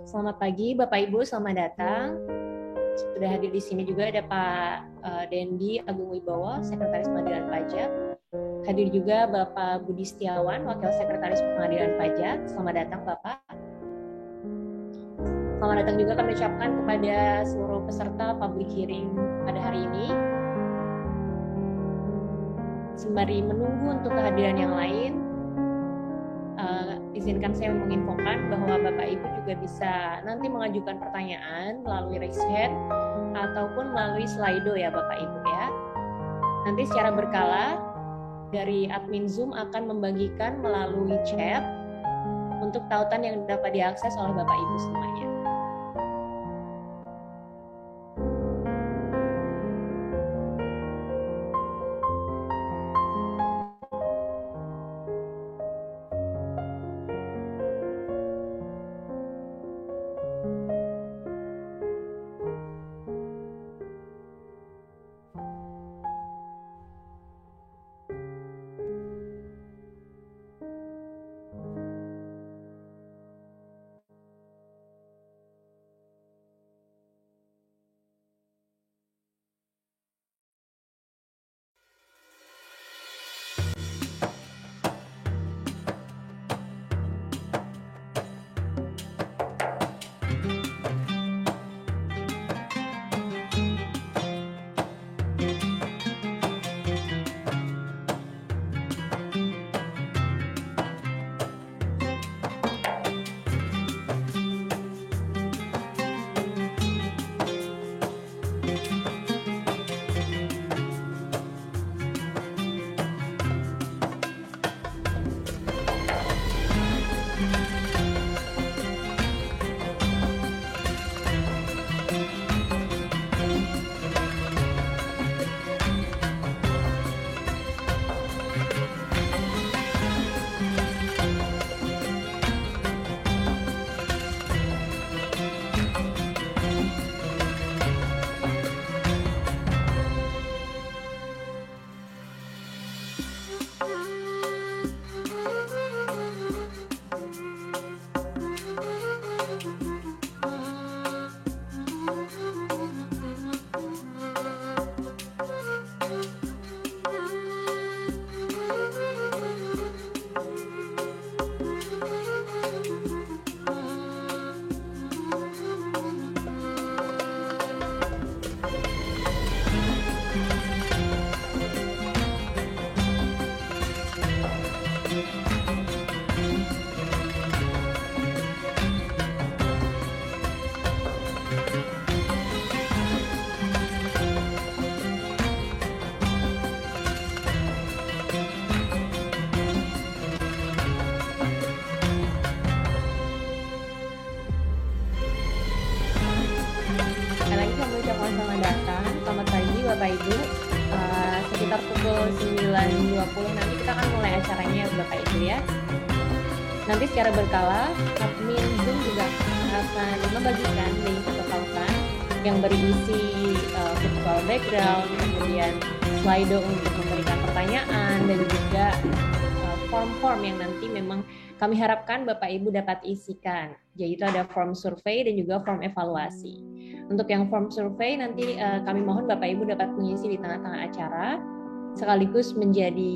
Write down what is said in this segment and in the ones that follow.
Selamat pagi Bapak Ibu, selamat datang. Sudah hadir di sini juga ada Pak Dendi Agung Wibowo, Sekretaris Pengadilan Pajak. Hadir juga Bapak Budi Setiawan, Wakil Sekretaris Pengadilan Pajak. Selamat datang Bapak. Selamat datang juga kami ucapkan kepada seluruh peserta public hearing pada hari ini. Sembari menunggu untuk kehadiran yang lain, izinkan saya menginfokan bahwa Bapak Ibu juga bisa nanti mengajukan pertanyaan melalui raise hand ataupun melalui Slido ya Bapak Ibu ya. Nanti secara berkala dari admin Zoom akan membagikan melalui chat untuk tautan yang dapat diakses oleh Bapak Ibu semuanya. Selamat datang, selamat pagi Bapak Ibu. Sekitar pukul 9.20 nanti kita akan mulai acaranya Bapak Ibu ya. Nanti secara berkala, admin Zoom juga akan membagikan link atau tautan yang berisi virtual background, kemudian Slido untuk memberikan pertanyaan, dan juga form-form yang nanti memang kami harapkan Bapak Ibu dapat isikan, yaitu ada form survei dan juga form evaluasi. Untuk yang form survei nanti kami mohon Bapak Ibu dapat mengisi di tengah-tengah acara, sekaligus menjadi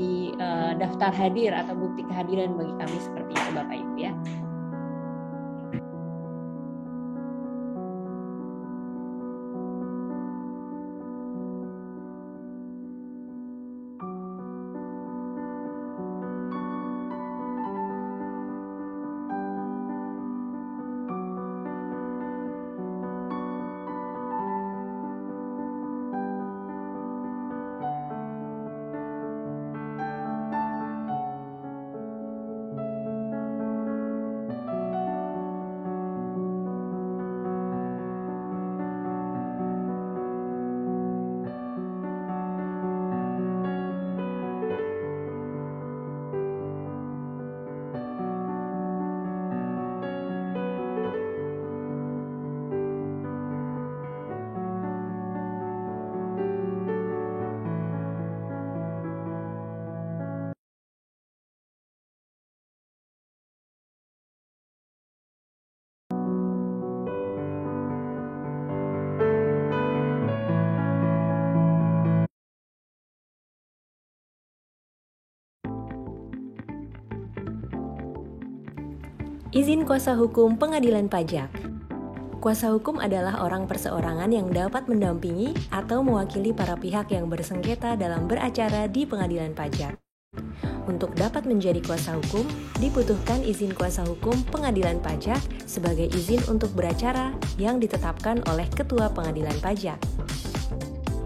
daftar hadir atau bukti kehadiran bagi kami seperti itu Bapak Ibu ya. Izin kuasa hukum pengadilan pajak. Kuasa hukum adalah orang perseorangan yang dapat mendampingi atau mewakili para pihak yang bersengketa dalam beracara di pengadilan pajak. Untuk dapat menjadi kuasa hukum, dibutuhkan izin kuasa hukum pengadilan pajak sebagai izin untuk beracara yang ditetapkan oleh Ketua Pengadilan Pajak.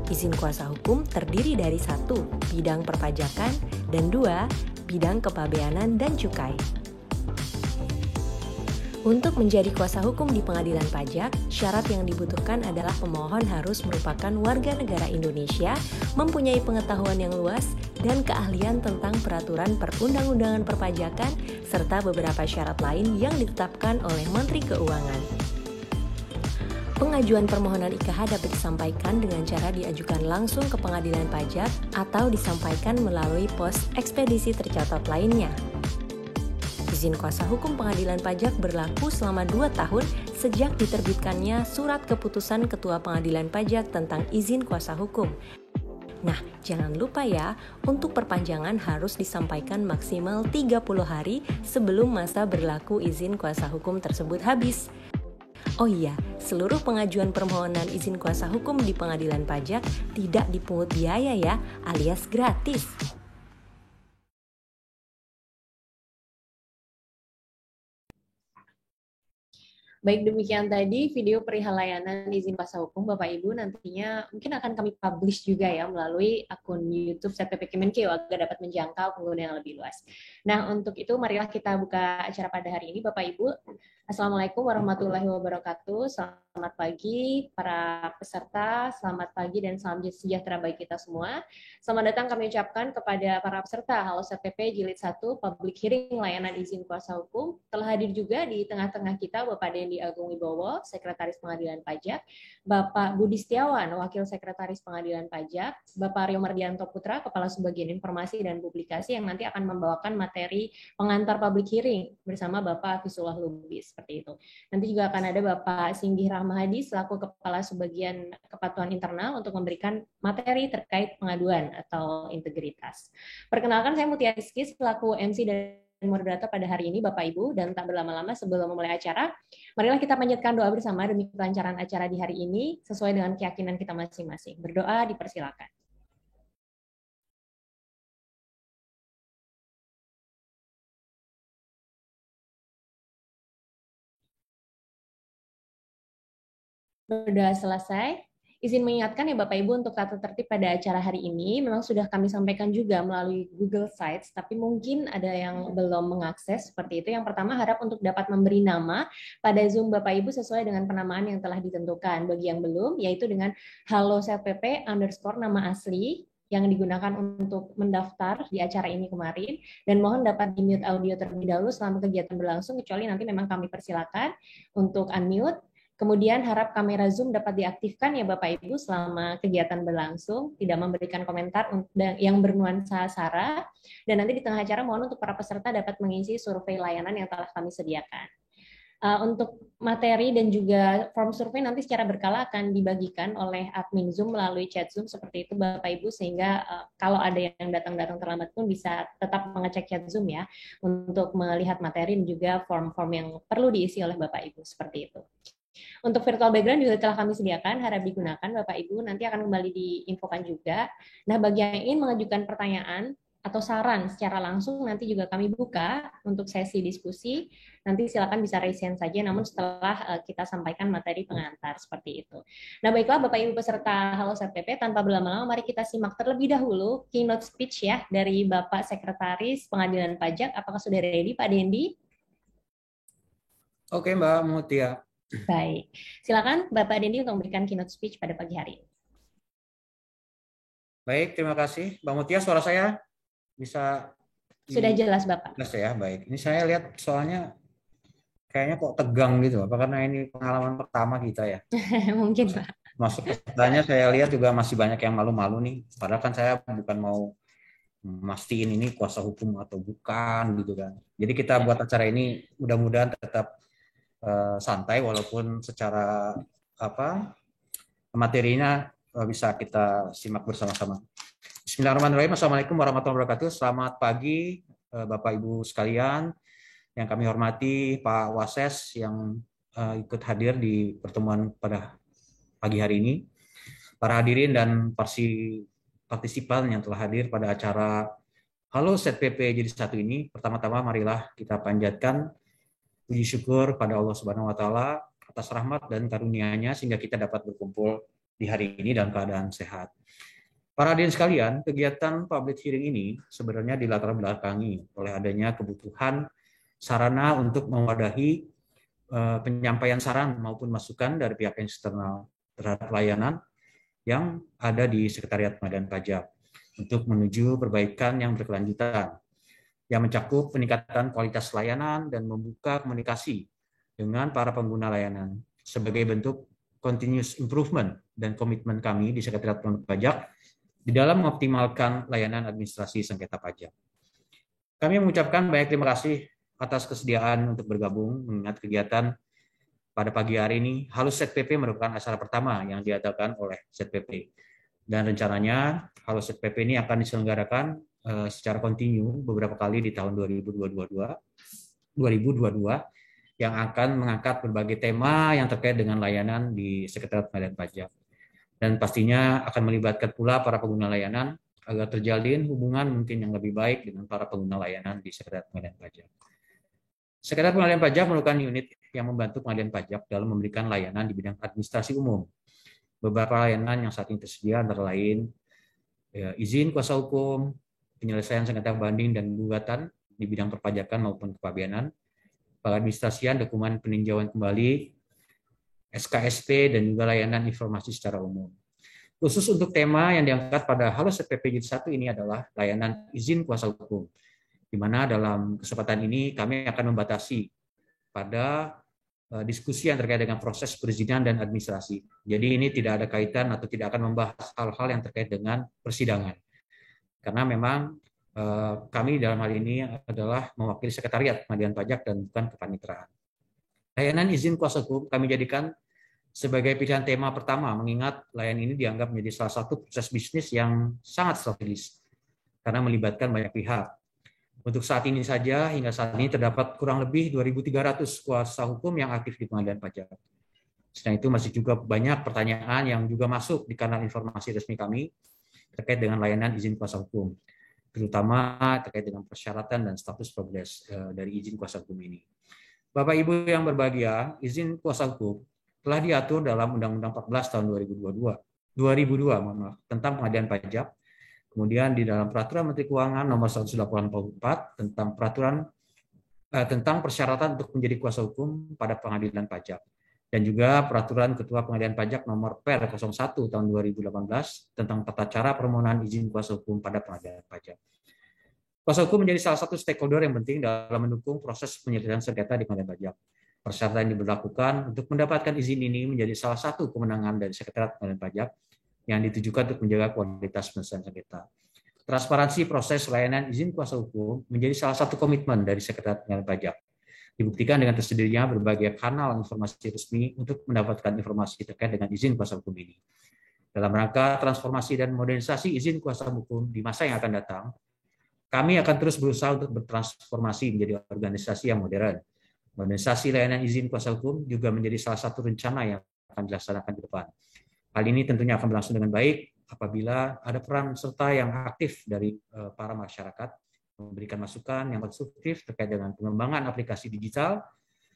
Izin kuasa hukum terdiri dari 1. Bidang perpajakan, dan 2. Bidang kepabeanan dan cukai. Untuk menjadi kuasa hukum di pengadilan pajak, syarat yang dibutuhkan adalah pemohon harus merupakan warga negara Indonesia, mempunyai pengetahuan yang luas, dan keahlian tentang peraturan perundang-undangan perpajakan, serta beberapa syarat lain yang ditetapkan oleh Menteri Keuangan. Pengajuan permohonan IKH dapat disampaikan dengan cara diajukan langsung ke pengadilan pajak atau disampaikan melalui pos ekspedisi tercatat lainnya. Izin kuasa hukum pengadilan pajak berlaku selama 2 tahun sejak diterbitkannya surat keputusan Ketua Pengadilan Pajak tentang izin kuasa hukum. Nah, jangan lupa ya, untuk perpanjangan harus disampaikan maksimal 30 hari sebelum masa berlaku izin kuasa hukum tersebut habis. Oh iya, seluruh pengajuan permohonan izin kuasa hukum di pengadilan pajak tidak dipungut biaya ya, alias gratis. Baik, demikian tadi video perihal layanan izin kuasa hukum Bapak Ibu, nantinya mungkin akan kami publish juga ya melalui akun YouTube ZPP Kemenkeu agar dapat menjangkau pengguna yang lebih luas. Nah, untuk itu marilah kita buka acara pada hari ini Bapak Ibu. Assalamualaikum warahmatullahi wabarakatuh. Selamat pagi para peserta, selamat pagi dan salam sejahtera bagi kita semua. Selamat datang kami ucapkan kepada para peserta Halo ZPP Jilid 1 Public Hearing Layanan Izin Kuasa Hukum. Telah hadir juga di tengah-tengah kita Bapak Dendi Agung Wibowo, Sekretaris Pengadilan Pajak, Bapak Budi Setiawan, Wakil Sekretaris Pengadilan Pajak, Bapak Rio Mardianto Putra, Kepala Subbagian Informasi dan Publikasi yang nanti akan membawakan materi pengantar public hearing bersama Bapak Fisullah Lubis. Seperti itu. Nanti juga akan ada Bapak Singgih Rahmahadi selaku Kepala Subbagian Kepatuhan Internal untuk memberikan materi terkait pengaduan atau integritas. Perkenalkan, saya Mutia Rizky selaku MC dan moderator pada hari ini Bapak Ibu, dan tak berlama-lama sebelum memulai acara, marilah kita panjatkan doa bersama demi kelancaran acara di hari ini sesuai dengan keyakinan kita masing-masing. Berdoa dipersilakan. Sudah selesai. Izin mengingatkan ya Bapak Ibu untuk tata tertib pada acara hari ini memang sudah kami sampaikan juga melalui Google Sites, tapi mungkin ada yang belum mengakses seperti itu. Yang pertama, harap untuk dapat memberi nama pada Zoom Bapak Ibu sesuai dengan penamaan yang telah ditentukan. Bagi yang belum, yaitu dengan @halo_cpp_nama asli yang digunakan untuk mendaftar di acara ini kemarin, dan mohon dapat di-mute audio terlebih dahulu selama kegiatan berlangsung, kecuali nanti memang kami persilakan untuk unmute. Kemudian harap kamera Zoom dapat diaktifkan ya Bapak Ibu selama kegiatan berlangsung, tidak memberikan komentar yang bernuansa sara, dan nanti di tengah acara mohon untuk para peserta dapat mengisi survei layanan yang telah kami sediakan. Untuk materi dan juga form survei nanti secara berkala akan dibagikan oleh admin Zoom melalui chat Zoom seperti itu Bapak Ibu, sehingga kalau ada yang datang-datang terlambat pun bisa tetap mengecek chat Zoom ya untuk melihat materi dan juga form-form yang perlu diisi oleh Bapak Ibu seperti itu. Untuk virtual background juga telah kami sediakan, harap digunakan Bapak Ibu, nanti akan kembali diinfokan juga. Nah, bagi yang ingin mengajukan pertanyaan atau saran secara langsung nanti juga kami buka untuk sesi diskusi. Nanti silakan bisa raise hand saja, namun setelah kita sampaikan materi pengantar seperti itu. Nah, baiklah Bapak Ibu peserta Halo SetPP, tanpa berlama-lama mari kita simak terlebih dahulu keynote speech ya dari Bapak Sekretaris Pengadilan Pajak. Apakah sudah ready Pak Dendi? Oke Mbak Mutia. Baik, silakan Bapak Dendi untuk memberikan keynote speech pada pagi hari ini. Baik, terima kasih. Mbak Mutia, suara saya bisa sudah jelas Bapak. Jelas ya, baik. Ini saya lihat soalnya kayaknya kok tegang gitu, apa karena ini pengalaman pertama kita ya? Mungkin Pak. Masuk pesertanya saya lihat juga masih banyak yang malu-malu nih. Padahal kan saya bukan mau mastiin ini kuasa hukum atau bukan gitu kan. Jadi kita buat acara ini mudah-mudahan tetap santai walaupun secara materinya bisa kita simak bersama-sama. Bismillahirrahmanirrahim. Assalamualaikum warahmatullahi wabarakatuh. Selamat pagi Bapak Ibu sekalian. Yang kami hormati Pak Wases yang ikut hadir di pertemuan pada pagi hari ini. Para hadirin dan partisipan yang telah hadir pada acara Halo SetPP Jilid 1 ini. Pertama-tama marilah kita panjatkan puji syukur pada Allah Subhanahu wa taala atas rahmat dan karunia-Nya sehingga kita dapat berkumpul di hari ini dalam keadaan sehat. Para hadirin sekalian, kegiatan public hearing ini sebenarnya dilatar belakangi oleh adanya kebutuhan sarana untuk mewadahi penyampaian saran maupun masukan dari pihak eksternal terhadap layanan yang ada di Sekretariat Pengadilan Pajak untuk menuju perbaikan yang berkelanjutan yang mencakup peningkatan kualitas layanan dan membuka komunikasi dengan para pengguna layanan sebagai bentuk continuous improvement dan komitmen kami di Sekretariat Pengadilan Pajak di dalam mengoptimalkan layanan administrasi sengketa pajak. Kami mengucapkan banyak terima kasih atas kesediaan untuk bergabung mengingat kegiatan pada pagi hari ini. Halo SetPP merupakan acara pertama yang diadakan oleh SetPP. Dan rencananya Halo SetPP ini akan diselenggarakan secara kontinu beberapa kali di tahun 2022 yang akan mengangkat berbagai tema yang terkait dengan layanan di Sekretariat Pengadilan Pajak. Dan pastinya akan melibatkan pula para pengguna layanan agar terjalin hubungan mungkin yang lebih baik dengan para pengguna layanan di Sekretariat Pengadilan Pajak. Sekretariat Pengadilan Pajak merupakan unit yang membantu Pengadilan Pajak dalam memberikan layanan di bidang administrasi umum. Beberapa layanan yang saat ini tersedia antara lain izin kuasa hukum, penyelesaian sengketa banding dan gugatan di bidang perpajakan maupun kepabeanan, pengadministrasian dokumen peninjauan kembali, SKSP, dan juga layanan informasi secara umum. Khusus untuk tema yang diangkat pada Halo SetPP Jilid 1 ini adalah layanan izin kuasa hukum, di mana dalam kesempatan ini kami akan membatasi pada diskusi yang terkait dengan proses perizinan dan administrasi. Jadi ini tidak ada kaitan atau tidak akan membahas hal-hal yang terkait dengan persidangan. Karena memang kami dalam hal ini adalah mewakili Sekretariat Pengadilan Pajak dan bukan kepaniteraan. Layanan izin kuasa hukum kami jadikan sebagai pilihan tema pertama, mengingat layanan ini dianggap menjadi salah satu proses bisnis yang sangat strategis karena melibatkan banyak pihak. Untuk saat ini saja, hingga saat ini terdapat kurang lebih 2.300 kuasa hukum yang aktif di Pengadilan Pajak. Selain itu masih juga banyak pertanyaan yang juga masuk di kanal informasi resmi kami terkait dengan layanan izin kuasa hukum, terutama terkait dengan persyaratan dan status progres dari izin kuasa hukum ini. Bapak Ibu yang berbahagia, izin kuasa hukum telah diatur dalam Undang-Undang 14 tahun 2002 tentang Pengadilan Pajak, kemudian di dalam Peraturan Menteri Keuangan nomor 184 tentang persyaratan untuk menjadi kuasa hukum pada Pengadilan Pajak, dan juga Peraturan Ketua Pengadilan Pajak nomor Per 01 tahun 2018 tentang tata cara permohonan izin kuasa hukum pada Pengadilan Pajak. Kuasa hukum menjadi salah satu stakeholder yang penting dalam mendukung proses penyelesaian sengketa di Pengadilan Pajak. Persyaratan yang diberlakukan untuk mendapatkan izin ini menjadi salah satu kemenangan dari Sekretariat Pengadilan Pajak yang ditujukan untuk menjaga kualitas penyelesaian sengketa. Transparansi proses layanan izin kuasa hukum menjadi salah satu komitmen dari Sekretariat Pengadilan Pajak. Dibuktikan dengan tersedianya berbagai kanal informasi resmi untuk mendapatkan informasi terkait dengan izin kuasa hukum ini. Dalam rangka transformasi dan modernisasi izin kuasa hukum di masa yang akan datang, kami akan terus berusaha untuk bertransformasi menjadi organisasi yang modern. Modernisasi layanan izin kuasa hukum juga menjadi salah satu rencana yang akan dilaksanakan ke depan. Hal ini tentunya akan berlangsung dengan baik apabila ada peran serta yang aktif dari para masyarakat, memberikan masukan yang konstruktif terkait dengan pengembangan aplikasi digital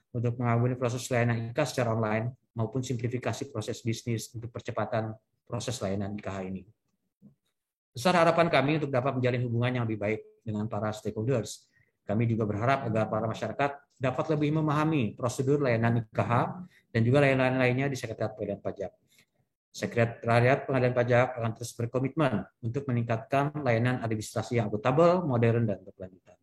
untuk mengawali proses layanan IKA secara online maupun simplifikasi proses bisnis untuk percepatan proses layanan IKH ini. Besar harapan kami untuk dapat menjalin hubungan yang lebih baik dengan para stakeholders. Kami juga berharap agar para masyarakat dapat lebih memahami prosedur layanan IKH dan juga layanan lainnya di Sekretariat Pengadilan Pajak. Sekretariat Pengadilan Pajak akan terus berkomitmen untuk meningkatkan layanan administrasi yang akuntabel, modern, dan berkelanjutan.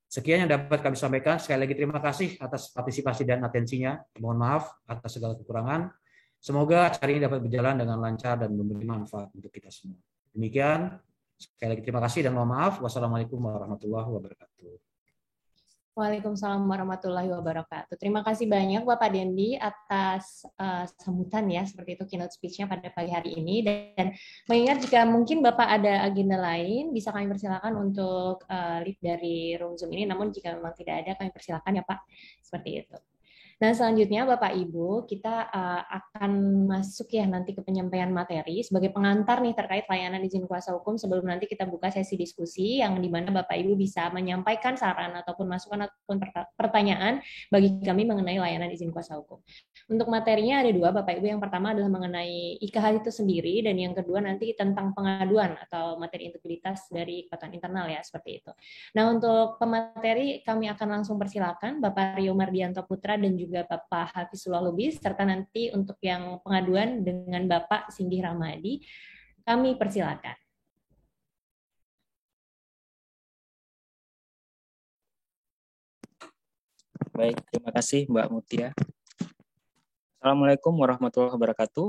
Sekian yang dapat kami sampaikan. Sekali lagi terima kasih atas partisipasi dan atensinya. Mohon maaf atas segala kekurangan. Semoga acara ini dapat berjalan dengan lancar dan memberi manfaat untuk kita semua. Demikian, sekali lagi terima kasih dan mohon maaf. Wassalamualaikum warahmatullahi wabarakatuh. Waalaikumsalam warahmatullahi wabarakatuh. Terima kasih banyak Bapak Dendi atas sambutan ya, seperti itu keynote speech-nya pada pagi hari ini. Dan mengingat jika mungkin Bapak ada agenda lain, bisa kami persilakan untuk leave dari room Zoom ini. Namun jika memang tidak ada, kami persilakan ya Pak. Seperti itu. Nah, selanjutnya Bapak Ibu, kita akan masuk ya nanti ke penyampaian materi sebagai pengantar nih terkait layanan izin kuasa hukum sebelum nanti kita buka sesi diskusi yang di mana Bapak Ibu bisa menyampaikan saran ataupun masukan ataupun pertanyaan bagi kami mengenai layanan izin kuasa hukum. Untuk materinya ada dua Bapak Ibu, yang pertama adalah mengenai IKH itu sendiri dan yang kedua nanti tentang pengaduan atau materi integritas dari ikatan internal ya, seperti itu. Nah, untuk pemateri kami akan langsung persilakan Bapak Rio Mardianto Putra dan juga Bapak Hafizullah Lubis, serta nanti untuk yang pengaduan dengan Bapak Singgih Ramadi, kami persilakan. Baik, terima kasih Mbak Mutia. Assalamualaikum warahmatullahi wabarakatuh.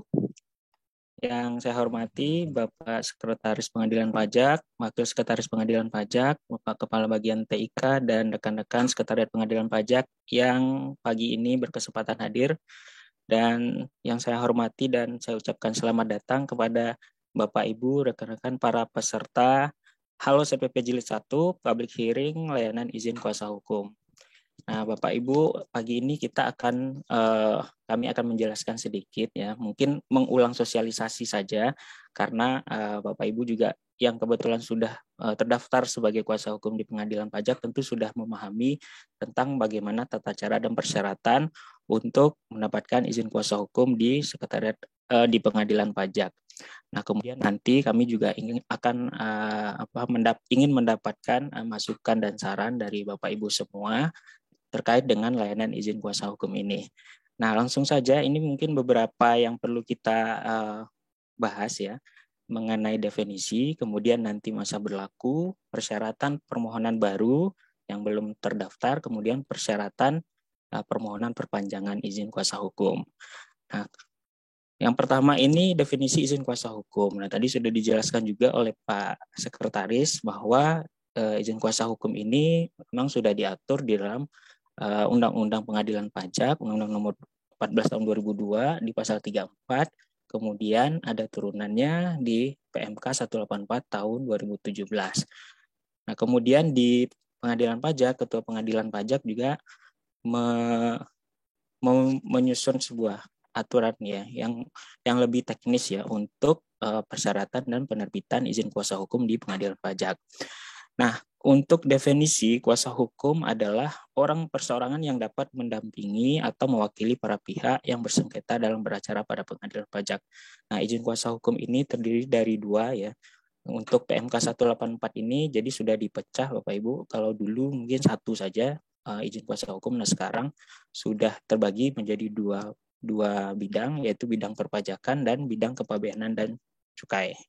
Yang saya hormati Bapak Sekretaris Pengadilan Pajak, Wakil Sekretaris Pengadilan Pajak, Bapak Kepala Bagian TIK, dan rekan-rekan Sekretariat Pengadilan Pajak yang pagi ini berkesempatan hadir. Dan yang saya hormati dan saya ucapkan selamat datang kepada Bapak Ibu, rekan-rekan para peserta Halo CPP Jilid 1, Public Hearing Layanan Izin Kuasa Hukum. Nah, Bapak Ibu, pagi ini kami akan menjelaskan sedikit ya, mungkin mengulang sosialisasi saja karena Bapak Ibu juga yang kebetulan sudah terdaftar sebagai kuasa hukum di Pengadilan Pajak tentu sudah memahami tentang bagaimana tata cara dan persyaratan untuk mendapatkan izin kuasa hukum di Sekretariat di Pengadilan Pajak. Nah, kemudian nanti kami juga ingin mendapatkan masukan dan saran dari Bapak Ibu semua terkait dengan layanan izin kuasa hukum ini. Nah, langsung saja ini mungkin beberapa yang perlu kita bahas ya, mengenai definisi, kemudian nanti masa berlaku, persyaratan permohonan baru yang belum terdaftar, kemudian persyaratan permohonan perpanjangan izin kuasa hukum. Nah, yang pertama ini definisi izin kuasa hukum. Nah, tadi sudah dijelaskan juga oleh Pak Sekretaris bahwa izin kuasa hukum ini memang sudah diatur di dalam Undang-Undang Pengadilan Pajak, Undang-Undang Nomor 14 Tahun 2002 di Pasal 34, kemudian ada turunannya di PMK 184 Tahun 2017. Nah, kemudian di Pengadilan Pajak, Ketua Pengadilan Pajak juga menyusun sebuah aturan ya yang lebih teknis ya untuk persyaratan dan penerbitan izin kuasa hukum di Pengadilan Pajak. Nah, untuk definisi kuasa hukum adalah orang perseorangan yang dapat mendampingi atau mewakili para pihak yang bersengketa dalam beracara pada Pengadilan Pajak. Nah, izin kuasa hukum ini terdiri dari dua ya. Untuk PMK 184 ini jadi sudah dipecah Bapak Ibu. Kalau dulu mungkin satu saja izin kuasa hukum, nah sekarang sudah terbagi menjadi dua bidang, yaitu bidang perpajakan dan bidang kepabeanan dan cukai.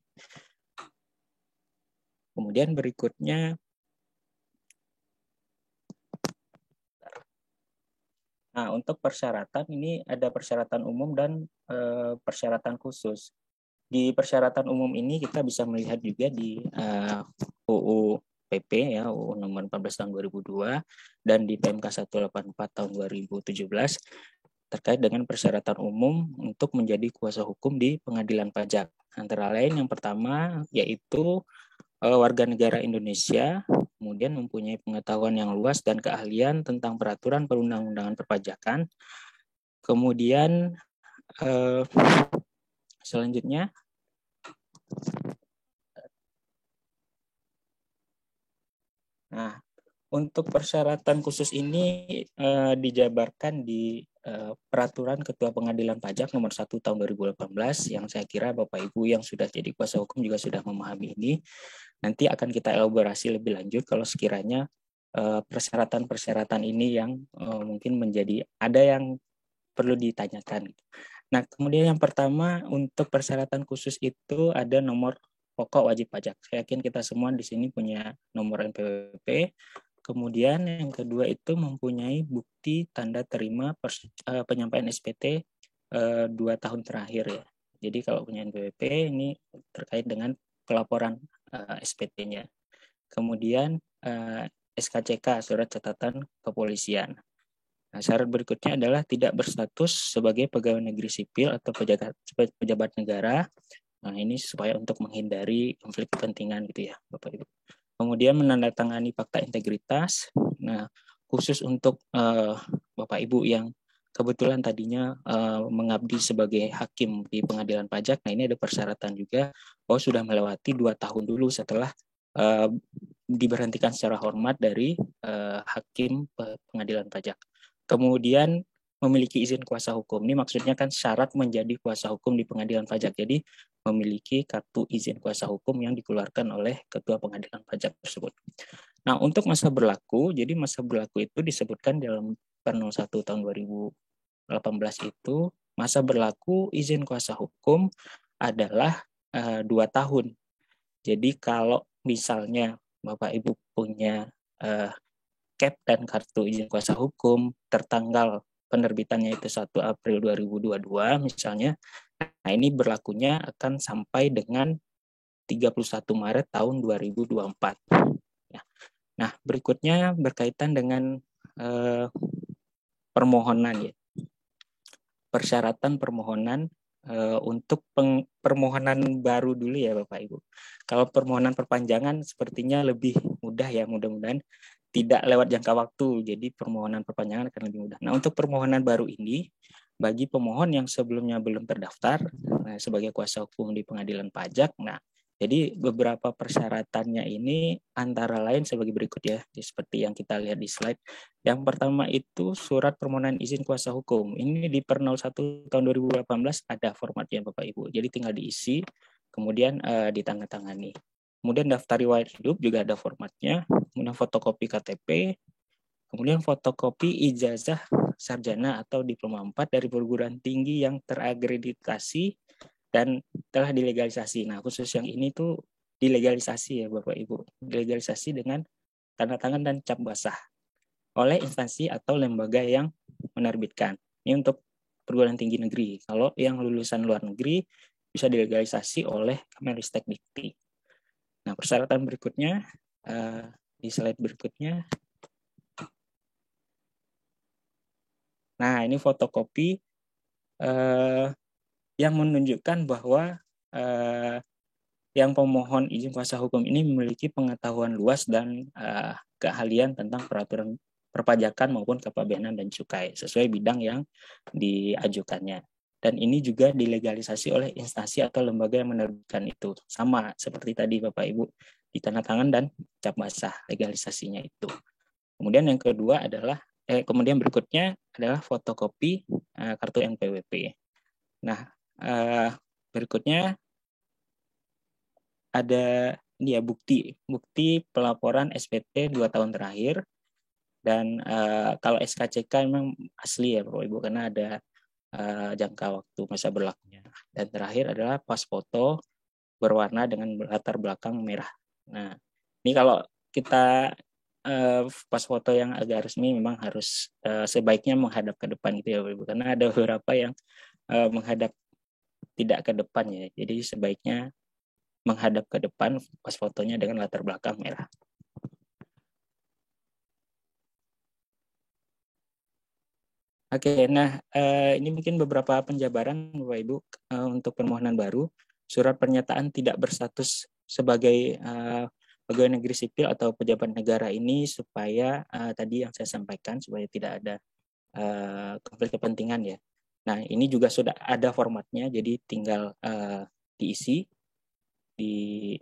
Kemudian berikutnya, nah untuk persyaratan ini ada persyaratan umum dan persyaratan khusus. Di persyaratan umum ini kita bisa melihat juga di UU PP ya UU nomor 14 tahun 2002 dan di PMK 184 tahun 2017 terkait dengan persyaratan umum untuk menjadi kuasa hukum di pengadilan pajak. Antara lain yang pertama yaitu warga negara Indonesia, kemudian mempunyai pengetahuan yang luas dan keahlian tentang peraturan perundang-undangan perpajakan. Kemudian selanjutnya untuk persyaratan khusus ini dijabarkan di Peraturan Ketua Pengadilan Pajak Nomor 1 Tahun 2018 yang saya kira Bapak Ibu yang sudah jadi kuasa hukum juga sudah memahami ini. Nanti akan kita elaborasi lebih lanjut kalau sekiranya persyaratan-persyaratan ini yang mungkin menjadi ada yang perlu ditanyakan. Nah, kemudian yang pertama untuk persyaratan khusus itu ada nomor pokok wajib pajak. Saya yakin kita semua di sini punya nomor NPWP. Kemudian yang kedua itu mempunyai bukti tanda terima penyampaian SPT 2 tahun terakhir ya. Jadi kalau punya NPWP ini terkait dengan pelaporan SPT-nya. Kemudian SKCK, surat catatan kepolisian. Nah, syarat berikutnya adalah tidak berstatus sebagai pegawai negeri sipil atau pejabat negara. Nah, ini supaya untuk menghindari konflik kepentingan gitu ya, Bapak Ibu. Kemudian menandatangani fakta integritas. Nah, khusus untuk Bapak Ibu yang kebetulan tadinya mengabdi sebagai hakim di pengadilan pajak, nah ini ada persyaratan juga bahwa sudah melewati 2 tahun dulu setelah diberhentikan secara hormat dari hakim pengadilan pajak. Kemudian memiliki izin kuasa hukum. Ini maksudnya kan syarat menjadi kuasa hukum di pengadilan pajak. Jadi memiliki kartu izin kuasa hukum yang dikeluarkan oleh Ketua Pengadilan Pajak tersebut. Nah, untuk masa berlaku, jadi masa berlaku itu disebutkan dalam Perno 1 tahun 2018 itu, masa berlaku izin kuasa hukum adalah 2 tahun. Jadi kalau misalnya Bapak Ibu punya cap dan kartu izin kuasa hukum tertanggal penerbitannya itu 1 April 2022 misalnya, nah ini berlakunya akan sampai dengan 31 Maret tahun 2024. Ya. Nah, berikutnya berkaitan dengan permohonan ya. Persyaratan permohonan untuk permohonan baru dulu ya Bapak Ibu. Kalau permohonan perpanjangan sepertinya lebih mudah ya, mudah-mudahan tidak lewat jangka waktu, jadi permohonan perpanjangan akan lebih mudah. Nah, untuk permohonan baru ini, bagi pemohon yang sebelumnya belum terdaftar sebagai kuasa hukum di pengadilan pajak, nah, jadi beberapa persyaratannya ini antara lain sebagai berikut ya, seperti yang kita lihat di slide. Yang pertama itu surat permohonan izin kuasa hukum. Ini di Per 01 tahun 2018 ada formatnya Bapak Ibu, jadi tinggal diisi, kemudian ditandatangani. Kemudian daftar riwayat hidup juga ada formatnya, kemudian fotokopi KTP, kemudian fotokopi ijazah sarjana atau diploma 4 dari perguruan tinggi yang terakreditasi dan telah dilegalisasi. Nah, khusus yang ini tuh dilegalisasi ya Bapak Ibu, dilegalisasi dengan tanda tangan dan cap basah oleh instansi atau lembaga yang menerbitkan. Ini untuk perguruan tinggi negeri. Kalau yang lulusan luar negeri bisa dilegalisasi oleh Kemenristek Dikti. Nah, persyaratan berikutnya di slide berikutnya. Nah, ini fotokopi yang menunjukkan bahwa yang pemohon izin kuasa hukum ini memiliki pengetahuan luas dan keahlian tentang peraturan perpajakan maupun kepabeanan dan cukai sesuai bidang yang diajukannya. Dan ini juga dilegalisasi oleh instansi atau lembaga yang menerbitkan itu. Sama seperti tadi Bapak Ibu, ditandatangan dan cap basah legalisasinya itu. Kemudian yang kedua adalah, kemudian berikutnya adalah fotokopi kartu NPWP. Nah, berikutnya ada ini ya bukti pelaporan SPT 2 tahun terakhir. Dan kalau SKCK memang asli ya Bapak Ibu, karena ada jangka waktu masa berlakunya. Dan terakhir adalah pas foto berwarna dengan latar belakang merah. Nah, ini kalau kita pas foto yang agak resmi memang harus sebaiknya menghadap ke depan gitu ya Bapak Ibu, karena ada beberapa yang menghadap tidak ke depan ya. Jadi sebaiknya menghadap ke depan pas fotonya dengan latar belakang merah. Oke, nah ini mungkin beberapa penjabaran Bapak Ibu untuk permohonan baru. Surat pernyataan tidak berstatus sebagai pegawai negeri sipil atau pejabat negara ini supaya tadi yang saya sampaikan, supaya tidak ada konflik kepentingan ya. Nah, ini juga sudah ada formatnya, jadi tinggal diisi di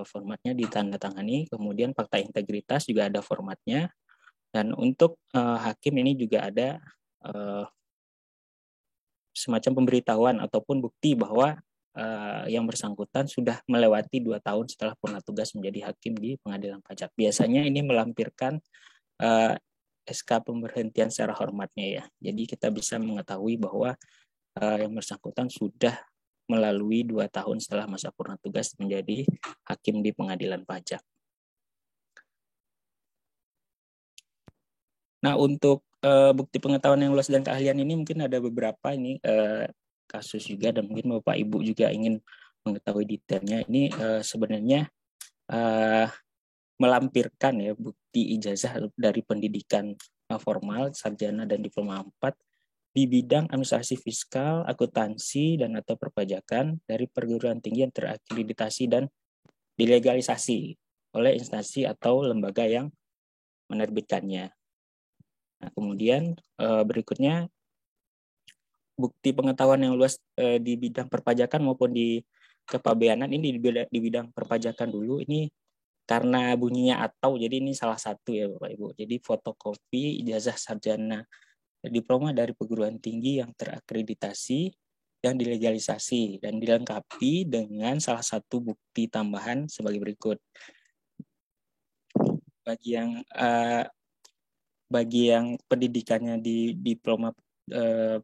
formatnya, ditandatangani, kemudian fakta integritas juga ada formatnya. Dan untuk hakim ini juga ada semacam pemberitahuan ataupun bukti bahwa yang bersangkutan sudah melewati 2 tahun setelah purna tugas menjadi hakim di pengadilan pajak. Biasanya ini melampirkan SK pemberhentian secara hormatnya ya. Jadi kita bisa mengetahui bahwa yang bersangkutan sudah melalui 2 tahun setelah masa purna tugas menjadi hakim di pengadilan pajak. Nah, untuk bukti pengetahuan yang luas dan keahlian ini mungkin ada beberapa ini kasus juga, dan mungkin Bapak Ibu juga ingin mengetahui detailnya. Ini sebenarnya melampirkan ya bukti ijazah dari pendidikan formal, sarjana dan diploma 4 di bidang administrasi fiskal, akuntansi dan atau perpajakan dari perguruan tinggi yang terakreditasi dan dilegalisasi oleh instansi atau lembaga yang menerbitkannya. Nah, kemudian berikutnya bukti pengetahuan yang luas di bidang perpajakan maupun di kepabeanan. Ini di bidang perpajakan dulu, ini karena bunyinya atau, jadi ini salah satu ya Bapak Ibu. Jadi fotokopi ijazah sarjana diploma dari perguruan tinggi yang terakreditasi yang dilegalisasi dan dilengkapi dengan salah satu bukti tambahan sebagai berikut. Bagi yang pendidikannya di diploma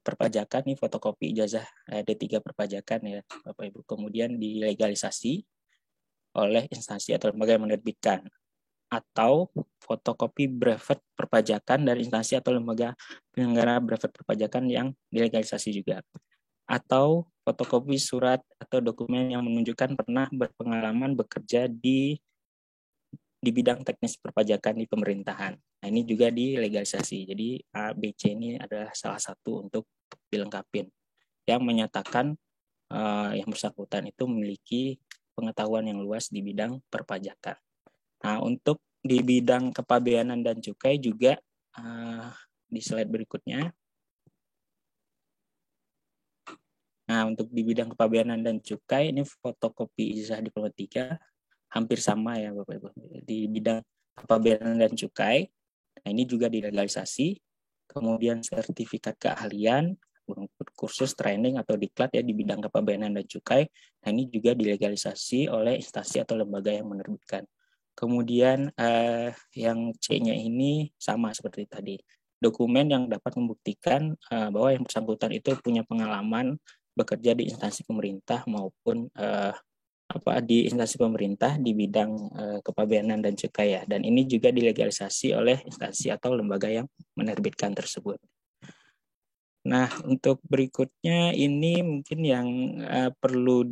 perpajakan, nih fotokopi ijazah D3 perpajakan ya Bapak Ibu, kemudian dilegalisasi oleh instansi atau lembaga yang menerbitkan, atau fotokopi brevet perpajakan dari instansi atau lembaga penyelenggara brevet perpajakan yang dilegalisasi juga, atau fotokopi surat atau dokumen yang menunjukkan pernah berpengalaman bekerja di bidang teknis perpajakan di pemerintahan. Nah, ini juga dilegalisasi. Jadi A, B, C ini adalah salah satu untuk dilengkapin yang menyatakan yang bersangkutan itu memiliki pengetahuan yang luas di bidang perpajakan. Nah, untuk di bidang kepabeanan dan cukai juga di slide berikutnya. Nah, untuk di bidang kepabeanan dan cukai ini fotokopi ijazah diploma 3 hampir sama ya Bapak Ibu. Di bidang kepabeanan dan cukai, nah ini juga dilegalisasi. Kemudian sertifikat keahlian, kursus training atau diklat ya di bidang kepabeanan dan cukai. Nah, ini juga dilegalisasi oleh instansi atau lembaga yang menerbitkan. Kemudian yang C-nya ini sama seperti tadi. Dokumen yang dapat membuktikan bahwa yang bersangkutan itu punya pengalaman bekerja di instansi pemerintah maupun di instansi pemerintah di bidang kepabeanan dan cukai ya. Dan ini juga dilegalisasi oleh instansi atau lembaga yang menerbitkan tersebut. Nah, untuk berikutnya ini mungkin yang perlu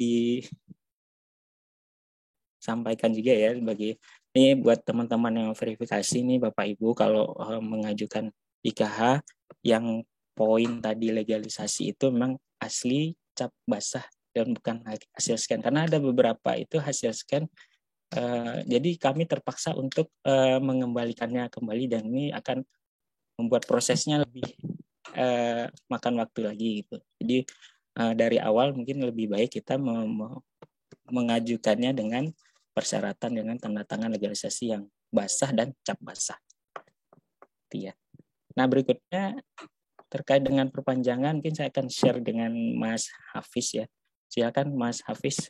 disampaikan juga ya, bagi ini buat teman-teman yang verifikasi nih Bapak Ibu, kalau mengajukan IKH yang poin tadi legalisasi itu memang asli cap basah dan bukan hasil scan, karena ada beberapa itu hasil scan. Jadi kami terpaksa untuk mengembalikannya kembali, dan ini akan membuat prosesnya lebih makan waktu lagi gitu. Jadi dari awal mungkin lebih baik kita mengajukannya dengan persyaratan dengan tanda tangan legalisasi yang basah dan cap basah. Ya. Nah, berikutnya terkait dengan perpanjangan, mungkin saya akan share dengan Mas Hafiz ya. Silakan Mas Hafiz.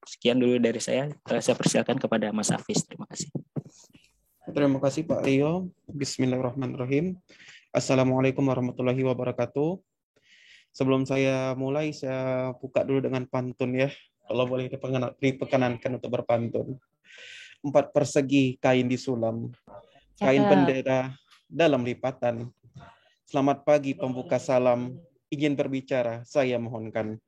Sekian dulu dari saya. Saya persilakan kepada Mas Hafiz. Terima kasih. Terima kasih Pak Rio. Bismillahirrahmanirrahim. Assalamualaikum warahmatullahi wabarakatuh. Sebelum saya mulai, saya buka dulu dengan pantun ya. Kalau boleh diperkenankan untuk berpantun. 4 persegi kain disulam, kain bendera dalam lipatan. Selamat pagi pembuka salam, izin berbicara saya mohonkan.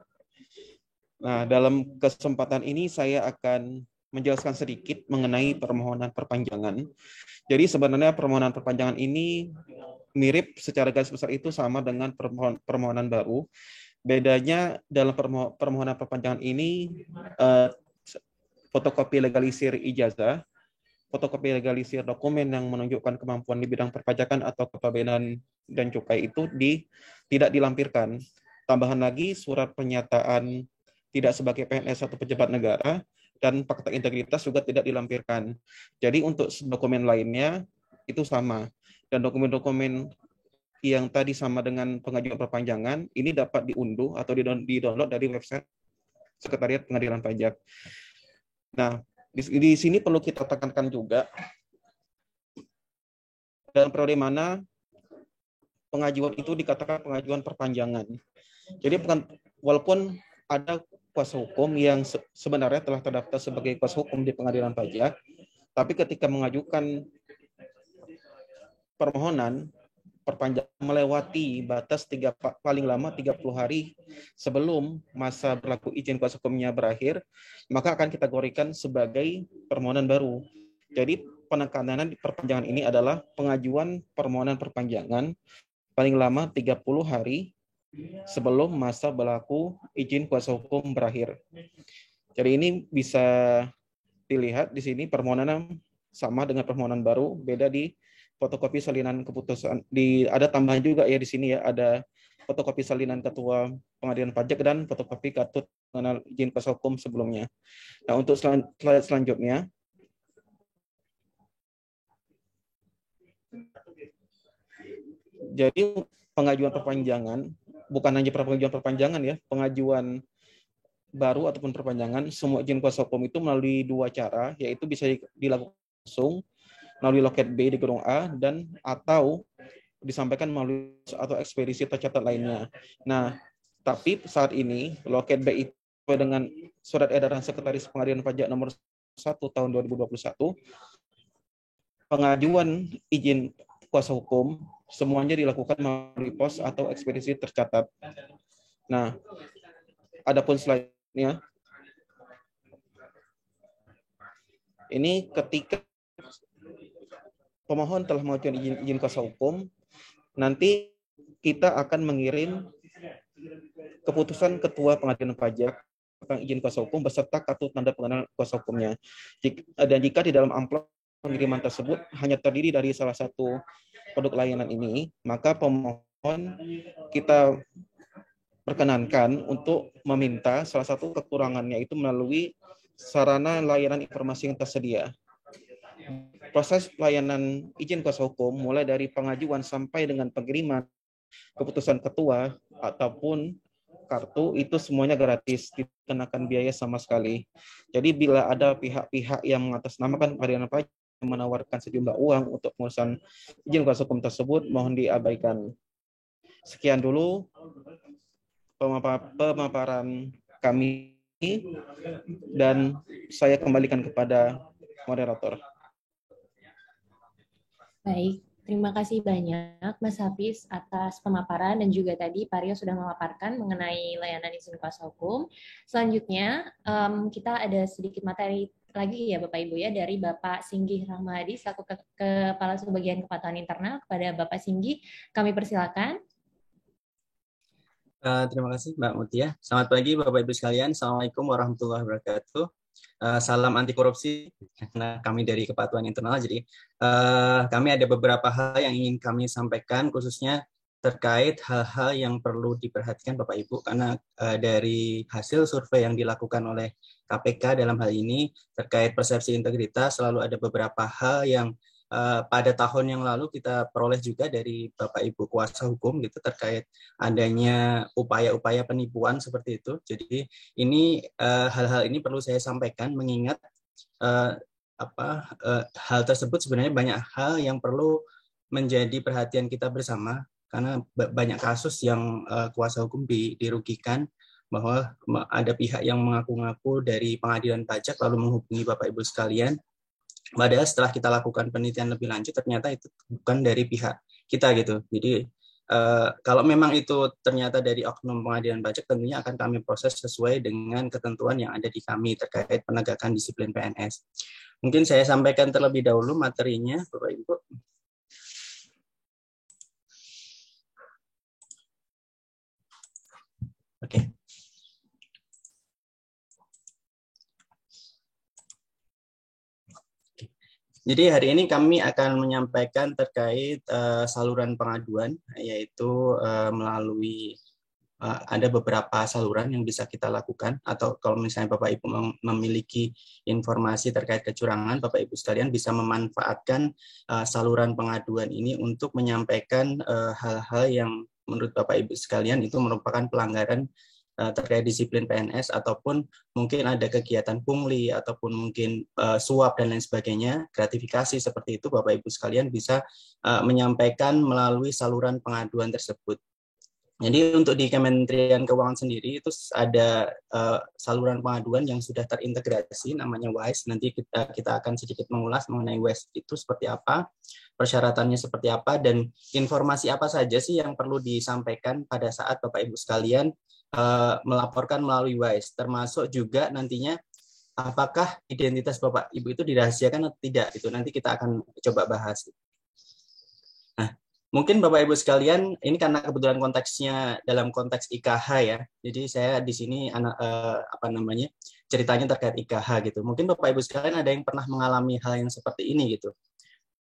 Nah, dalam kesempatan ini saya akan menjelaskan sedikit mengenai permohonan perpanjangan. Jadi sebenarnya permohonan perpanjangan ini mirip secara garis besar itu sama dengan permohonan baru. Bedanya dalam permohonan perpanjangan ini fotokopi legalisir ijazah, fotokopi legalisir dokumen yang menunjukkan kemampuan di bidang perpajakan atau kepabeanan dan cukai itu tidak dilampirkan. Tambahan lagi surat pernyataan tidak sebagai PNS atau pejabat negara dan fakta integritas juga tidak dilampirkan. Jadi untuk dokumen lainnya itu sama. Dan dokumen-dokumen yang tadi sama dengan pengajuan perpanjangan ini dapat diunduh atau di-download dari website Sekretariat Pengadilan Pajak. Nah, di sini perlu kita tekankan juga dalam periode mana pengajuan itu dikatakan pengajuan perpanjangan. Jadi walaupun ada kuasa hukum yang sebenarnya telah terdaftar sebagai kuasa hukum di Pengadilan Pajak, tapi ketika mengajukan permohonan perpanjangan melewati batas paling lama 30 hari sebelum masa berlaku izin kuasa hukumnya berakhir, maka akan kita kategorikan sebagai permohonan baru. Jadi penekanan di perpanjangan ini adalah pengajuan permohonan perpanjangan paling lama 30 hari sebelum masa berlaku izin kuasa hukum berakhir. Jadi ini bisa dilihat di sini permohonan sama dengan permohonan baru, beda di fotokopi salinan keputusan. Ada tambahan juga ya di sini ya, ada fotokopi salinan Ketua Pengadilan Pajak dan fotokopi kartu pengenal izin kuasa hukum sebelumnya. Nah, untuk slide selanjutnya, jadi pengajuan perpanjangan bukan hanya pengajuan perpanjangan ya, pengajuan baru ataupun perpanjangan semua izin kuasa hukum itu melalui dua cara, yaitu bisa dilakukan langsung melalui loket B di gedung A dan atau disampaikan melalui atau ekspedisi tercatat lainnya. Nah, tapi saat ini loket B itu dengan surat edaran Sekretaris Pengadilan Pajak nomor 1 tahun 2021, pengajuan izin kuasa hukum semuanya dilakukan melalui pos atau ekspedisi tercatat. Nah, adapun slide-nya ini ketika pemohon telah mengajukan izin kuasa hukum, nanti kita akan mengirim keputusan Ketua Pengadilan Pajak tentang izin kuasa hukum beserta kartu tanda pengenal kuasa hukumnya. Dan jika di dalam amplop pengiriman tersebut hanya terdiri dari salah satu produk layanan ini, maka pemohon kita perkenankan untuk meminta salah satu kekurangannya itu melalui sarana layanan informasi yang tersedia. Proses pelayanan izin kuasa hukum mulai dari pengajuan sampai dengan pengiriman keputusan ketua ataupun kartu itu semuanya gratis, tidak dikenakan biaya sama sekali. Jadi bila ada pihak-pihak yang mengatasnamakan Pengadilan Pajak menawarkan sejumlah uang untuk pengurusan izin kuasa hukum tersebut, mohon diabaikan. Sekian dulu pemaparan kami dan saya kembalikan kepada moderator. Baik, terima kasih banyak Mas Hafiz atas pemaparan dan juga tadi Pak Rio sudah memaparkan mengenai layanan izin kuasa hukum. Selanjutnya kita ada sedikit materi lagi ya Bapak Ibu ya dari Bapak Singgih Rahmadi selaku Kepala Subbagian Kepatuhan Internal. Kepada Bapak Singgih kami persilakan. Terima kasih Mbak Mutia. Selamat pagi Bapak Ibu sekalian. Assalamualaikum warahmatullahi wabarakatuh. Salam anti korupsi. Nah, kami dari Kepatuhan Internal, jadi kami ada beberapa hal yang ingin kami sampaikan, khususnya terkait hal-hal yang perlu diperhatikan Bapak Ibu, karena dari hasil survei yang dilakukan oleh KPK dalam hal ini terkait persepsi integritas, selalu ada beberapa hal yang pada tahun yang lalu kita peroleh juga dari Bapak Ibu kuasa hukum gitu terkait adanya upaya-upaya penipuan seperti itu. Jadi ini hal-hal ini perlu saya sampaikan mengingat hal tersebut sebenarnya banyak hal yang perlu menjadi perhatian kita bersama karena banyak kasus yang kuasa hukum dirugikan bahwa ada pihak yang mengaku-ngaku dari pengadilan pajak lalu menghubungi Bapak Ibu sekalian. Padahal setelah kita lakukan penelitian lebih lanjut ternyata itu bukan dari pihak kita gitu. Jadi kalau memang itu ternyata dari oknum pengadilan pajak tentunya akan kami proses sesuai dengan ketentuan yang ada di kami terkait penegakan disiplin PNS. Mungkin saya sampaikan terlebih dahulu materinya Bapak Ibu. Jadi hari ini kami akan menyampaikan terkait saluran pengaduan, yaitu melalui ada beberapa saluran yang bisa kita lakukan, atau kalau misalnya Bapak Ibu memiliki informasi terkait kecurangan, Bapak Ibu sekalian bisa memanfaatkan saluran pengaduan ini untuk menyampaikan hal-hal yang menurut Bapak Ibu sekalian itu merupakan pelanggaran terkait disiplin PNS, ataupun mungkin ada kegiatan pungli, ataupun mungkin suap dan lain sebagainya, gratifikasi seperti itu, Bapak Ibu sekalian bisa menyampaikan melalui saluran pengaduan tersebut. Jadi untuk di Kementerian Keuangan sendiri itu ada saluran pengaduan yang sudah terintegrasi, namanya WISE. Nanti kita akan sedikit mengulas mengenai WISE itu seperti apa, persyaratannya seperti apa, dan informasi apa saja sih yang perlu disampaikan pada saat Bapak Ibu sekalian melaporkan melalui WISE, termasuk juga nantinya apakah identitas Bapak Ibu itu dirahasiakan atau tidak. Itu nanti kita akan coba bahas. Nah, mungkin Bapak Ibu sekalian, ini karena kebetulan konteksnya dalam konteks IKH ya. Jadi saya di sini ceritanya terkait IKH gitu. Mungkin Bapak Ibu sekalian ada yang pernah mengalami hal yang seperti ini gitu.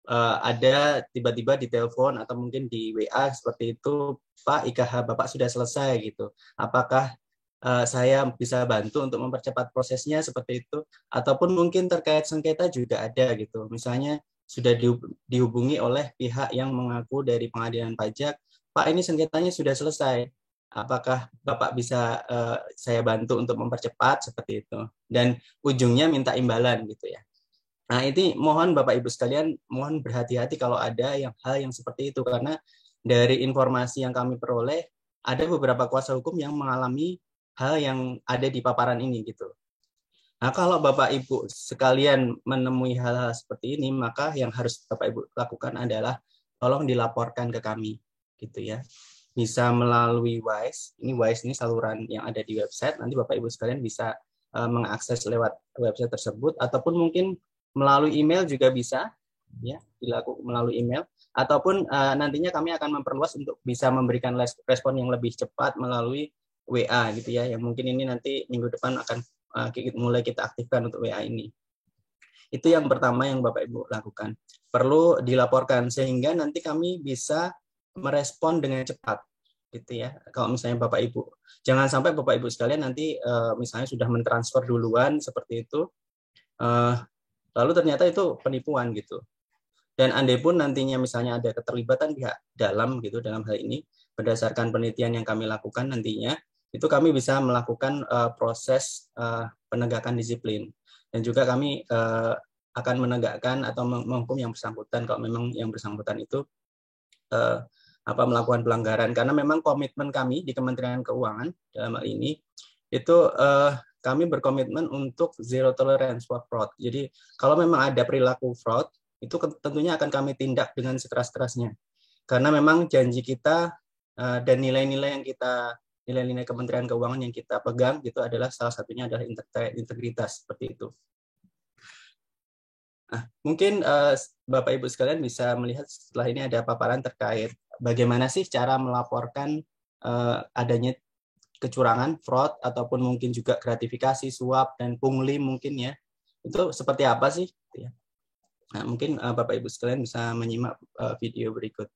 Ada tiba-tiba di telepon atau mungkin di WA seperti itu, Pak, IKH Bapak sudah selesai gitu. Apakah saya bisa bantu untuk mempercepat prosesnya seperti itu? Ataupun mungkin terkait sengketa juga ada gitu. Misalnya sudah dihubungi oleh pihak yang mengaku dari pengadilan pajak, Pak, ini sengketanya sudah selesai. Apakah Bapak bisa saya bantu untuk mempercepat seperti itu? Dan ujungnya minta imbalan gitu ya. Nah, ini mohon Bapak Ibu sekalian, mohon berhati-hati kalau ada hal yang seperti itu, karena dari informasi yang kami peroleh, ada beberapa kuasa hukum yang mengalami hal yang ada di paparan ini gitu. Nah, kalau Bapak Ibu sekalian menemui hal-hal seperti ini, maka yang harus Bapak Ibu lakukan adalah tolong dilaporkan ke kami gitu ya. Bisa melalui WISE. Ini saluran yang ada di website. Nanti Bapak Ibu sekalian bisa mengakses lewat website tersebut, ataupun mungkin melalui email juga bisa ya, dilakukan melalui email, ataupun nantinya kami akan memperluas untuk bisa memberikan respon yang lebih cepat melalui WA gitu ya, yang mungkin ini nanti minggu depan akan mulai kita aktifkan untuk WA ini. Itu yang pertama yang Bapak Ibu lakukan, perlu dilaporkan sehingga nanti kami bisa merespon dengan cepat gitu ya. Kalau misalnya Bapak Ibu, jangan sampai Bapak Ibu sekalian nanti misalnya sudah mentransfer duluan seperti itu, lalu ternyata itu penipuan gitu. Dan andai pun nantinya misalnya ada keterlibatan pihak dalam gitu dalam hal ini, berdasarkan penelitian yang kami lakukan nantinya, itu kami bisa melakukan proses penegakan disiplin. Dan juga kami akan menegakkan atau menghukum yang bersangkutan kalau memang yang bersangkutan itu melakukan pelanggaran. Karena memang komitmen kami di Kementerian Keuangan dalam hal ini itu kami berkomitmen untuk zero tolerance for fraud. Jadi kalau memang ada perilaku fraud, itu tentunya akan kami tindak dengan sekeras-kerasnya. Karena memang janji kita dan nilai-nilai Kementerian Keuangan yang kita pegang itu adalah salah satunya adalah integritas seperti itu. Nah, mungkin Bapak Ibu sekalian bisa melihat setelah ini ada paparan terkait bagaimana sih cara melaporkan adanya kecurangan, fraud, ataupun mungkin juga gratifikasi, suap, dan pungli mungkin ya. Itu seperti apa sih? Nah, mungkin Bapak Ibu sekalian bisa menyimak video berikut.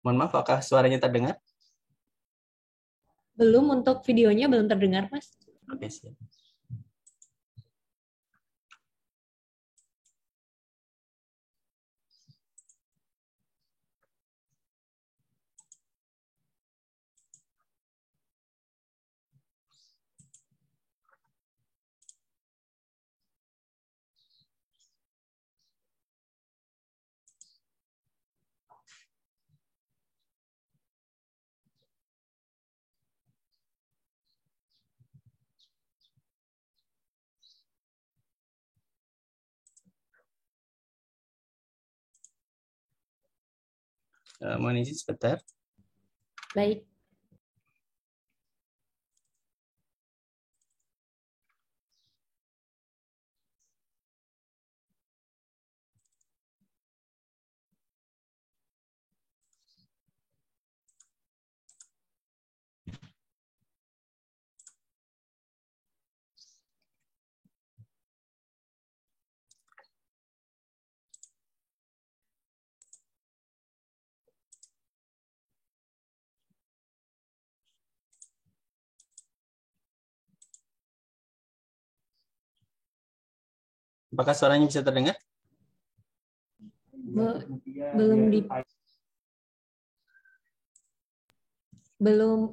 Mohon maaf, apakah suaranya terdengar? Belum, untuk videonya belum terdengar, Mas. Oke, siap. Mohon izin sebentar. Baik. Apakah suaranya bisa terdengar? Belum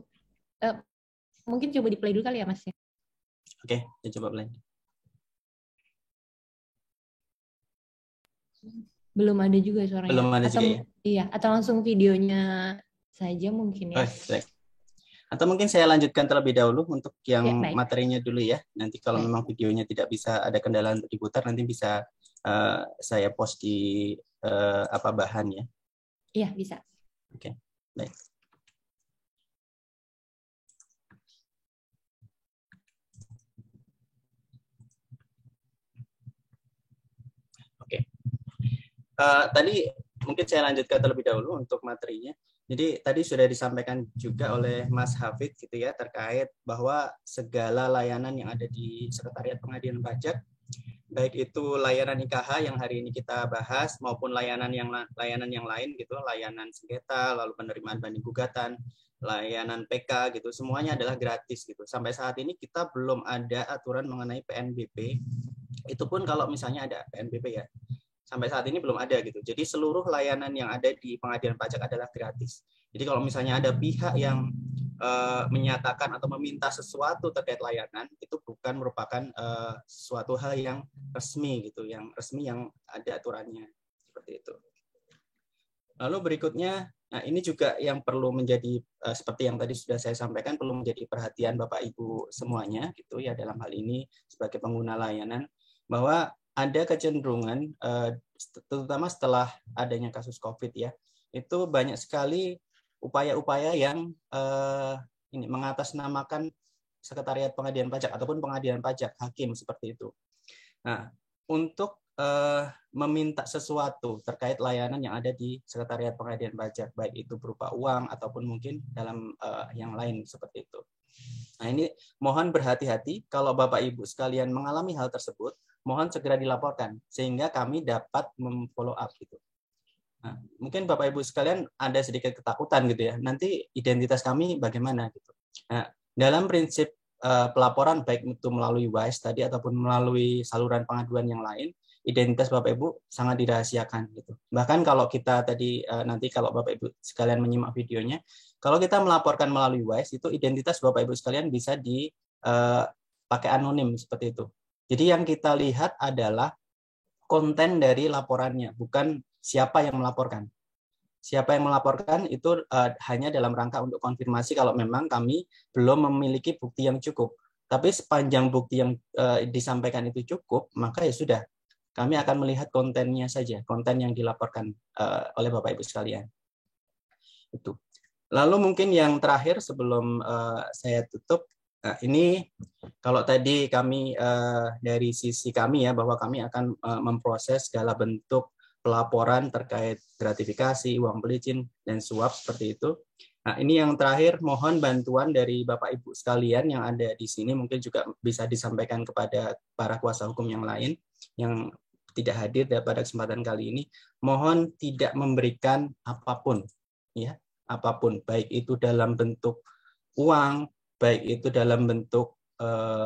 mungkin coba di play dulu kali ya Mas ya. Oke, saya coba play. Belum ada juga suaranya. Belum ada atau, juga ya? Iya, atau langsung videonya saja mungkin ya. Baik. Atau mungkin saya lanjutkan terlebih dahulu untuk yang Ya, materinya dulu ya. Nanti kalau memang videonya tidak bisa ada kendala untuk diputar, nanti bisa saya post di bahan ya. Iya, bisa. Oke, baik. Oke. Tadi mungkin saya lanjutkan terlebih dahulu untuk materinya. Jadi tadi sudah disampaikan juga oleh Mas Hafid gitu ya terkait bahwa segala layanan yang ada di Sekretariat Pengadilan Pajak, baik itu layanan IKH yang hari ini kita bahas maupun layanan yang lain gitu, layanan sengketa, lalu penerimaan banding gugatan, layanan PK gitu, semuanya adalah gratis gitu. Sampai saat ini kita belum ada aturan mengenai PNBP. Itu pun kalau misalnya ada PNBP ya. Sampai saat ini belum ada gitu. Jadi seluruh layanan yang ada di pengadilan pajak adalah gratis. Jadi kalau misalnya ada pihak yang menyatakan atau meminta sesuatu terkait layanan, itu bukan merupakan suatu hal yang resmi gitu, yang resmi yang ada aturannya seperti itu. Lalu berikutnya, nah ini juga yang perlu menjadi seperti yang tadi sudah saya sampaikan, perlu menjadi perhatian Bapak Ibu semuanya gitu ya dalam hal ini sebagai pengguna layanan, bahwa ada kecenderungan, terutama setelah adanya kasus COVID ya, itu banyak sekali upaya-upaya yang mengatasnamakan Sekretariat Pengadilan Pajak ataupun Pengadilan Pajak, hakim seperti itu. Nah, untuk meminta sesuatu terkait layanan yang ada di Sekretariat Pengadilan Pajak, baik itu berupa uang ataupun mungkin dalam yang lain seperti itu. Nah, ini mohon berhati-hati kalau Bapak Ibu sekalian mengalami hal tersebut, mohon segera dilaporkan sehingga kami dapat memfollow up gitu. Nah, mungkin Bapak Ibu sekalian ada sedikit ketakutan gitu ya. Nanti identitas kami bagaimana gitu. Nah, dalam prinsip pelaporan baik itu melalui WISE tadi ataupun melalui saluran pengaduan yang lain, identitas Bapak Ibu sangat dirahasiakan gitu. Bahkan kalau kita tadi nanti kalau Bapak Ibu sekalian menyimak videonya, kalau kita melaporkan melalui WISE itu identitas Bapak Ibu sekalian bisa dipakai anonim seperti itu. Jadi yang kita lihat adalah konten dari laporannya, bukan siapa yang melaporkan. Siapa yang melaporkan itu hanya dalam rangka untuk konfirmasi kalau memang kami belum memiliki bukti yang cukup. Tapi sepanjang bukti yang disampaikan itu cukup, maka ya sudah. Kami akan melihat kontennya saja, konten yang dilaporkan oleh Bapak Ibu sekalian. Itu. Lalu mungkin yang terakhir sebelum saya tutup, nah, ini kalau tadi kami dari sisi kami ya bahwa kami akan memproses segala bentuk pelaporan terkait gratifikasi, uang pelicin dan suap seperti itu. Nah, ini yang terakhir mohon bantuan dari Bapak Ibu sekalian yang ada di sini, mungkin juga bisa disampaikan kepada para kuasa hukum yang lain yang tidak hadir pada kesempatan kali ini. Mohon tidak memberikan apapun ya, apapun baik itu dalam bentuk uang, baik itu dalam bentuk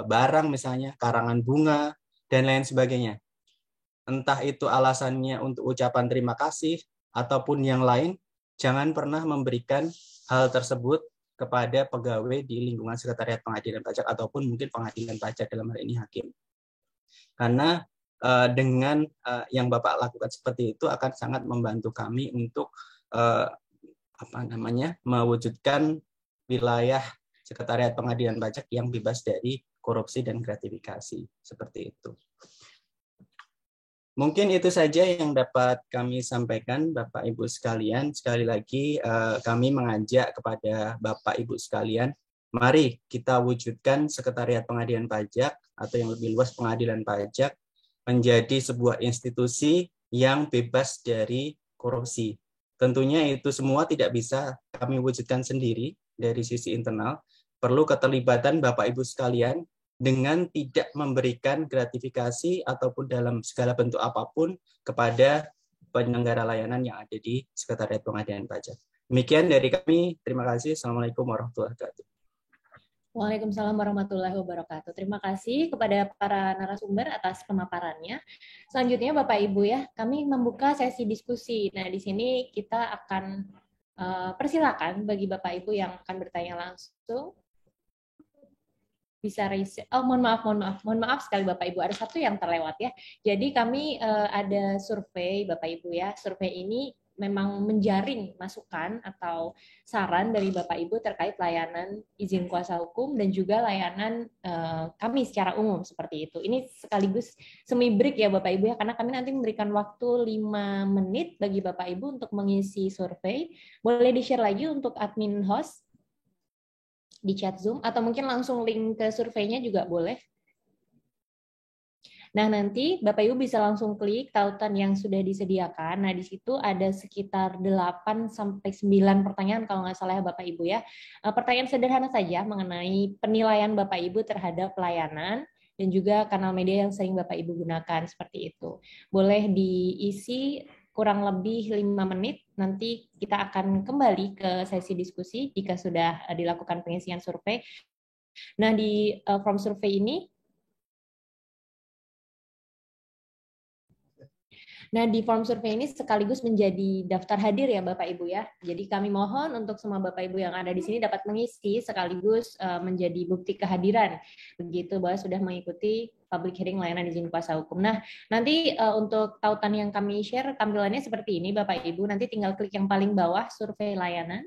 barang misalnya, karangan bunga, dan lain sebagainya. Entah itu alasannya untuk ucapan terima kasih, ataupun yang lain, jangan pernah memberikan hal tersebut kepada pegawai di lingkungan Sekretariat Pengadilan Pajak, ataupun mungkin Pengadilan Pajak dalam hal ini hakim. Karena dengan yang Bapak lakukan seperti itu akan sangat membantu kami untuk mewujudkan wilayah Sekretariat Pengadilan Pajak yang bebas dari korupsi dan gratifikasi seperti itu. Mungkin itu saja yang dapat kami sampaikan Bapak Ibu sekalian. Sekali lagi kami mengajak kepada Bapak Ibu sekalian, mari kita wujudkan Sekretariat Pengadilan Pajak atau yang lebih luas Pengadilan Pajak menjadi sebuah institusi yang bebas dari korupsi. Tentunya itu semua tidak bisa kami wujudkan sendiri dari sisi internal. Perlu keterlibatan Bapak Ibu sekalian dengan tidak memberikan gratifikasi ataupun dalam segala bentuk apapun kepada penyelenggara layanan yang ada di Sekretariat Pengadilan Pajak. Demikian dari kami. Terima kasih. Assalamualaikum warahmatullahi wabarakatuh. Waalaikumsalam warahmatullahi wabarakatuh. Terima kasih kepada para narasumber atas pemaparannya. Selanjutnya Bapak Ibu ya, kami membuka sesi diskusi. Nah, di sini kita akan persilakan bagi Bapak Ibu yang akan bertanya langsung bisa raise. Oh, mohon maaf sekali Bapak Ibu, ada satu yang terlewat ya. Jadi kami ada survei Bapak Ibu ya. Survei ini memang menjaring masukan atau saran dari Bapak Ibu terkait layanan izin kuasa hukum dan juga layanan kami secara umum seperti itu. Ini sekaligus semi break ya Bapak Ibu ya, karena kami nanti memberikan waktu 5 menit bagi Bapak Ibu untuk mengisi survei. Boleh di-share lagi untuk admin host di chat Zoom atau mungkin langsung link ke surveinya juga boleh. Nah, nanti Bapak Ibu bisa langsung klik tautan yang sudah disediakan. Nah, di situ ada sekitar 8 sampai 9 pertanyaan kalau nggak salah ya Bapak Ibu ya. Pertanyaan sederhana saja mengenai penilaian Bapak Ibu terhadap pelayanan dan juga kanal media yang sering Bapak Ibu gunakan seperti itu. Boleh diisi kurang lebih 5 menit, nanti kita akan kembali ke sesi diskusi jika sudah dilakukan pengisian survei. Nah, di form survei ini, sekaligus menjadi daftar hadir ya Bapak Ibu ya. Jadi kami mohon untuk semua Bapak Ibu yang ada di sini dapat mengisi sekaligus menjadi bukti kehadiran begitu bahwa sudah mengikuti public hearing layanan izin kuasa hukum. Nah, nanti untuk tautan yang kami share tampilannya seperti ini Bapak Ibu. Nanti tinggal klik yang paling bawah survei layanan.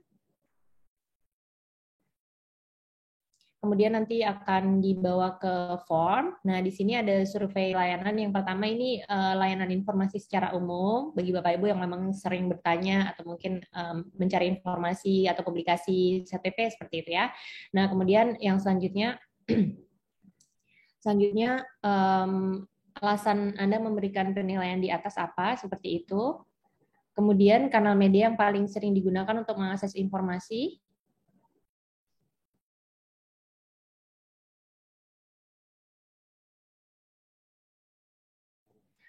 Kemudian nanti akan dibawa ke form. Nah, di sini ada survei layanan. Yang pertama ini layanan informasi secara umum bagi Bapak Ibu yang memang sering bertanya atau mungkin mencari informasi atau publikasi CPP seperti itu ya. Nah, kemudian yang selanjutnya alasan Anda memberikan penilaian di atas apa seperti itu. Kemudian kanal media yang paling sering digunakan untuk mengakses informasi.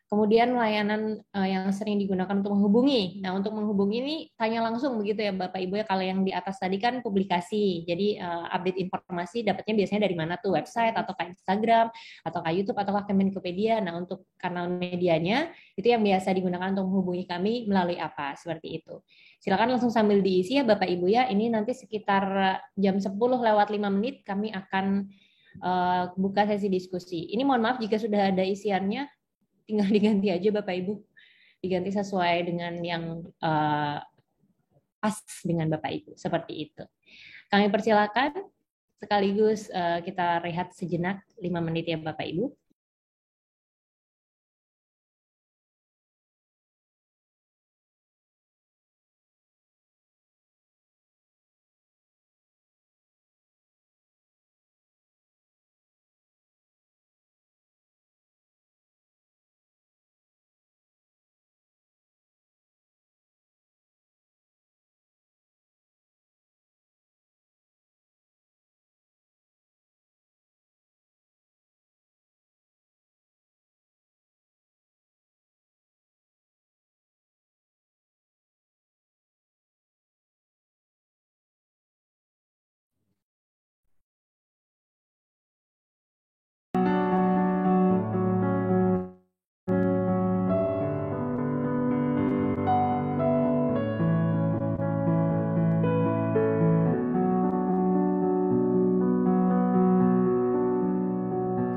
Kemudian layanan yang sering digunakan untuk menghubungi. Nah, untuk menghubungi ini tanya langsung begitu ya Bapak Ibu ya. Kalau yang di atas tadi kan publikasi. Jadi update informasi dapatnya biasanya dari mana tuh? Website atau ke Instagram atau ke YouTube atau ke Kemenkopedia. Nah, untuk kanal medianya itu yang biasa digunakan untuk menghubungi kami melalui apa? Seperti itu. Silakan langsung sambil diisi ya Bapak Ibu ya. Ini nanti sekitar jam 10 lewat 5 menit kami akan buka sesi diskusi. Ini mohon maaf jika sudah ada isiannya, tinggal diganti aja Bapak Ibu, diganti sesuai dengan yang pas dengan Bapak Ibu, seperti itu. Kami persilakan, sekaligus kita rehat sejenak 5 menit ya Bapak Ibu.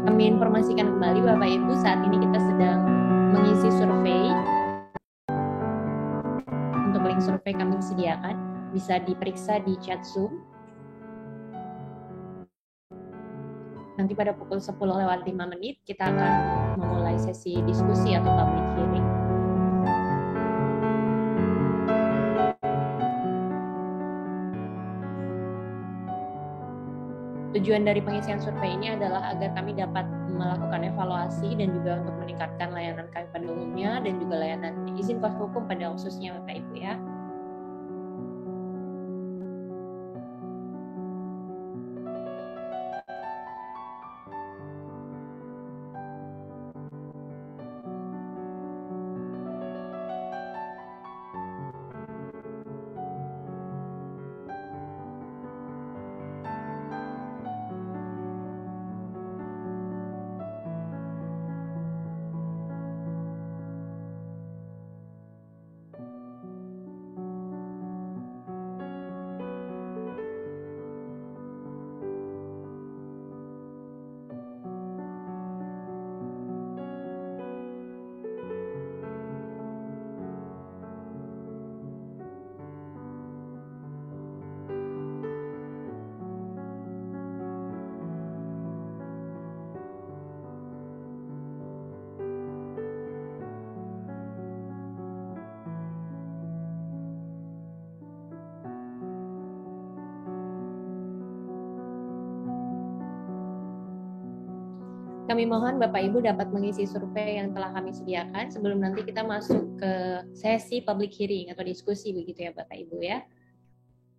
Kami informasikan kembali Bapak Ibu, saat ini kita sedang mengisi survei. Untuk link survei kami sediakan, bisa diperiksa di chat Zoom. Nanti pada pukul 10 lewat 5 menit kita akan memulai sesi diskusi atau public hearing. Tujuan dari pengisian survei ini adalah agar kami dapat melakukan evaluasi dan juga untuk meningkatkan layanan kami pada umumnya dan juga layanan izin kuasa hukum pada khususnya Bapak Ibu ya. Kami mohon Bapak Ibu dapat mengisi survei yang telah kami sediakan sebelum nanti kita masuk ke sesi public hearing atau diskusi begitu ya Bapak Ibu ya.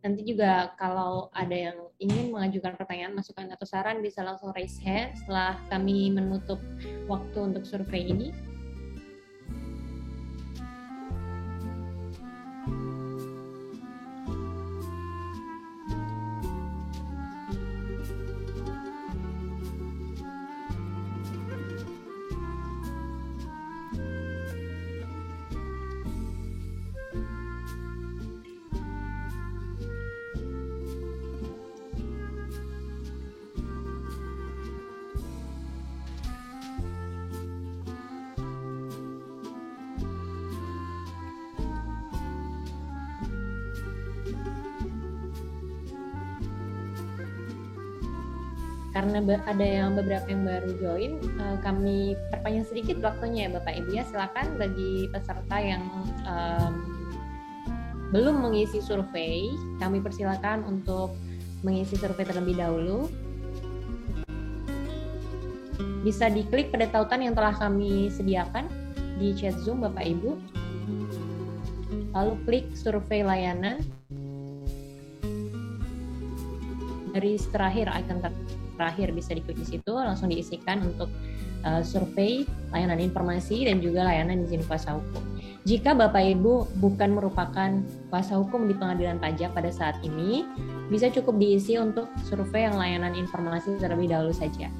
Nanti juga kalau ada yang ingin mengajukan pertanyaan, masukan atau saran bisa langsung raise hand setelah kami menutup waktu untuk survei ini. Karena ada yang beberapa yang baru join, kami perpanjang sedikit waktunya ya Bapak Ibu ya. Silakan bagi peserta yang belum mengisi survei, kami persilakan untuk mengisi survei terlebih dahulu. Bisa diklik pada tautan yang telah kami sediakan di chat Zoom Bapak Ibu. Lalu klik survei layanan. Garis terakhir, icon terakhir bisa diklik di situ, langsung diisikan untuk survei layanan informasi dan juga layanan izin kuasa hukum. Jika Bapak Ibu bukan merupakan kuasa hukum di pengadilan pajak pada saat ini, bisa cukup diisi untuk survei yang layanan informasi terlebih dahulu saja.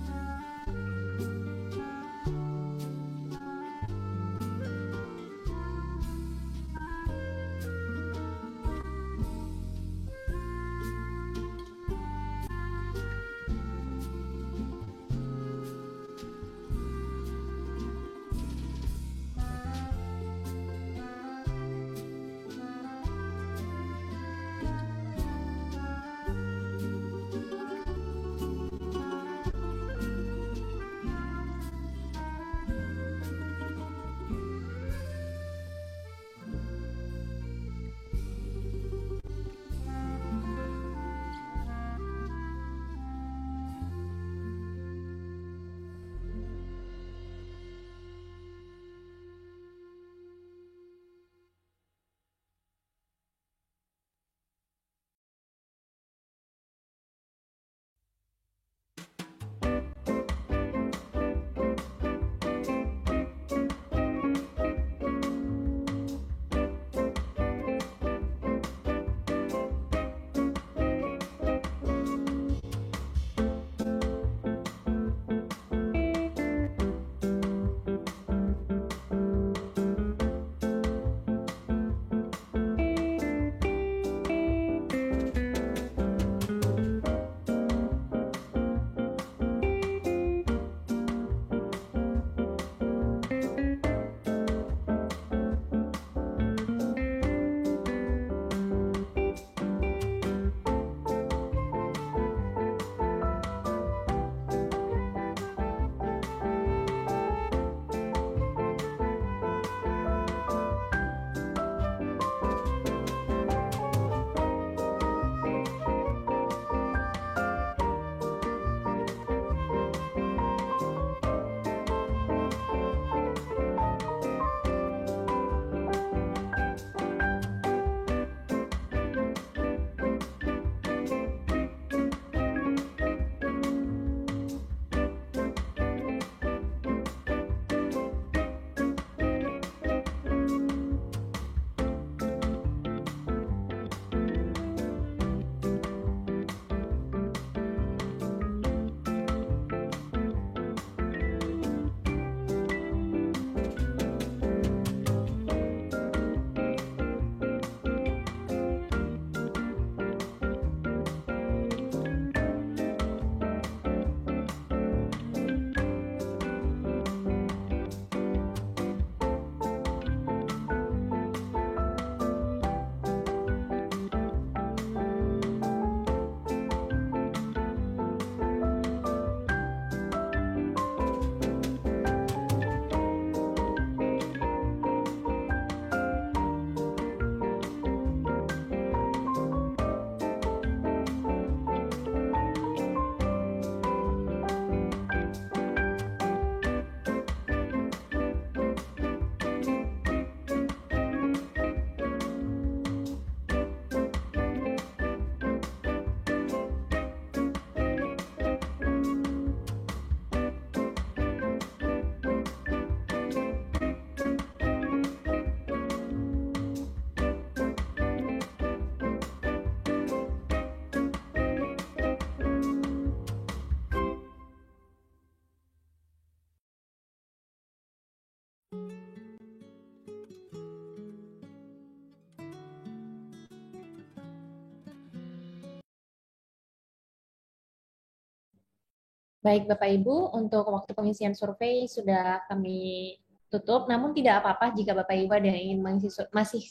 Baik Bapak Ibu, untuk waktu pengisian survei sudah kami tutup, namun tidak apa-apa jika Bapak Ibu ada yang ingin masih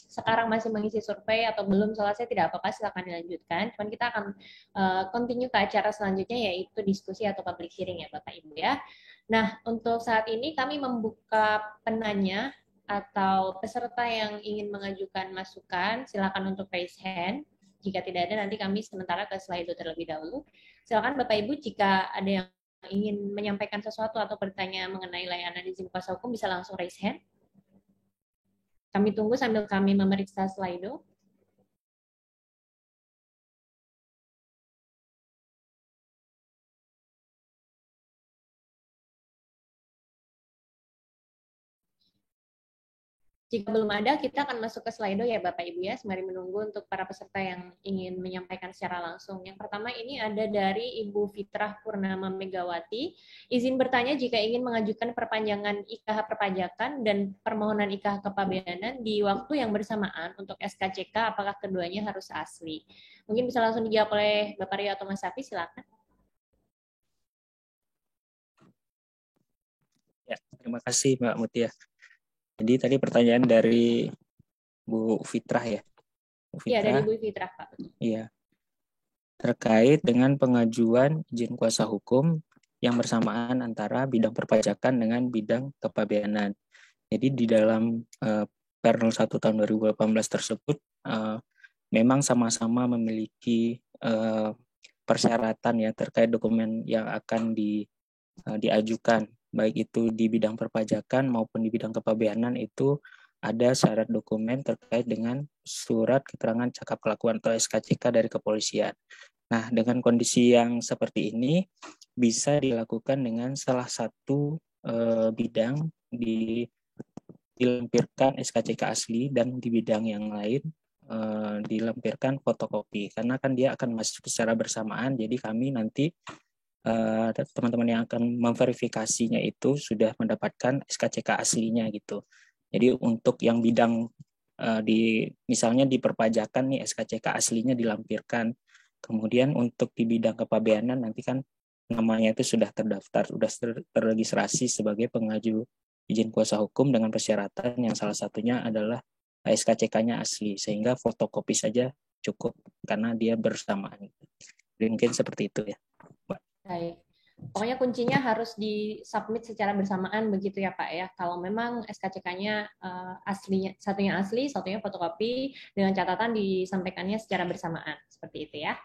mengisi survei atau belum selesai, tidak apa-apa, silakan dilanjutkan. Cuman kita akan continue ke acara selanjutnya, yaitu diskusi atau public hearing ya Bapak Ibu ya. Nah, untuk saat ini kami membuka penanya atau peserta yang ingin mengajukan masukan, silakan untuk raise hand. Jika tidak ada, nanti kami sementara ke slide terlebih dahulu. Silakan Bapak Ibu, jika ada yang ingin menyampaikan sesuatu atau bertanya mengenai layanan izin kuasa hukum, bisa langsung raise hand. Kami tunggu sambil kami memeriksa Slido. Jika belum ada, kita akan masuk ke Slido ya Bapak Ibu ya, sembari menunggu untuk para peserta yang ingin menyampaikan secara langsung. Yang pertama ini ada dari Ibu Fitrah Purnama Megawati. Izin bertanya jika ingin mengajukan perpanjangan IKH perpajakan dan permohonan IKH kepabeanan di waktu yang bersamaan untuk SKCK, apakah keduanya harus asli? Mungkin bisa langsung dijawab oleh Bapak Rio atau Mas Safi, silakan. Ya, terima kasih Mbak Mutia. Jadi tadi pertanyaan dari Bu Fitrah ya. Bu Iya, Fitrah, dari Bu Fitrah, Pak. Iya. Terkait dengan pengajuan izin kuasa hukum yang bersamaan antara bidang perpajakan dengan bidang kepabeanan. Jadi di dalam Per 01 tahun 2018 tersebut memang sama-sama memiliki persyaratan ya terkait dokumen yang akan diajukan, baik itu di bidang perpajakan maupun di bidang kepabeanan. Itu ada syarat dokumen terkait dengan surat keterangan cakap kelakuan atau SKCK dari kepolisian. Nah, dengan kondisi yang seperti ini bisa dilakukan dengan salah satu bidang dilampirkan SKCK asli, dan di bidang yang lain dilampirkan fotokopi, karena kan dia akan masuk secara bersamaan. Jadi kami nanti teman-teman yang akan memverifikasinya itu sudah mendapatkan SKCK aslinya gitu. Jadi untuk yang bidang misalnya di perpajakan nih SKCK aslinya dilampirkan. Kemudian untuk di bidang kepabeanan nanti kan namanya itu sudah terdaftar, sudah terregistrasi sebagai pengaju izin kuasa hukum dengan persyaratan yang salah satunya adalah SKCK-nya asli, sehingga fotokopi saja cukup karena dia bersamaan. Jadi mungkin seperti itu ya, Mbak. Baik. Pokoknya kuncinya harus disubmit secara bersamaan begitu ya Pak ya. Kalau memang SKCK-nya aslinya, satunya asli, satunya fotokopi, dengan catatan disampaikannya secara bersamaan. Seperti itu ya.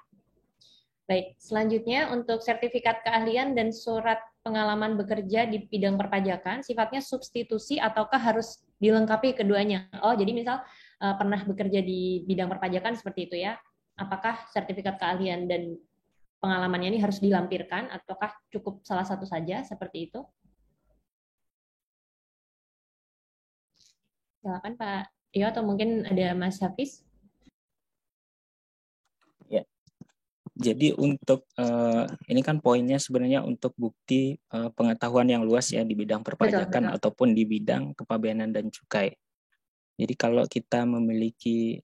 Baik, selanjutnya untuk sertifikat keahlian dan surat pengalaman bekerja di bidang perpajakan, sifatnya substitusi ataukah harus dilengkapi keduanya? Oh, jadi misal pernah bekerja di bidang perpajakan seperti itu ya. Apakah sertifikat keahlian dan pengalamannya ini harus dilampirkan ataukah cukup salah satu saja seperti itu? Silakan Pak Rio atau mungkin ada Mas Hafiz. Ya. Jadi untuk ini kan poinnya sebenarnya untuk bukti pengetahuan yang luas ya di bidang perpajakan betul. Ataupun di bidang kepabeanan dan cukai. Jadi kalau kita memiliki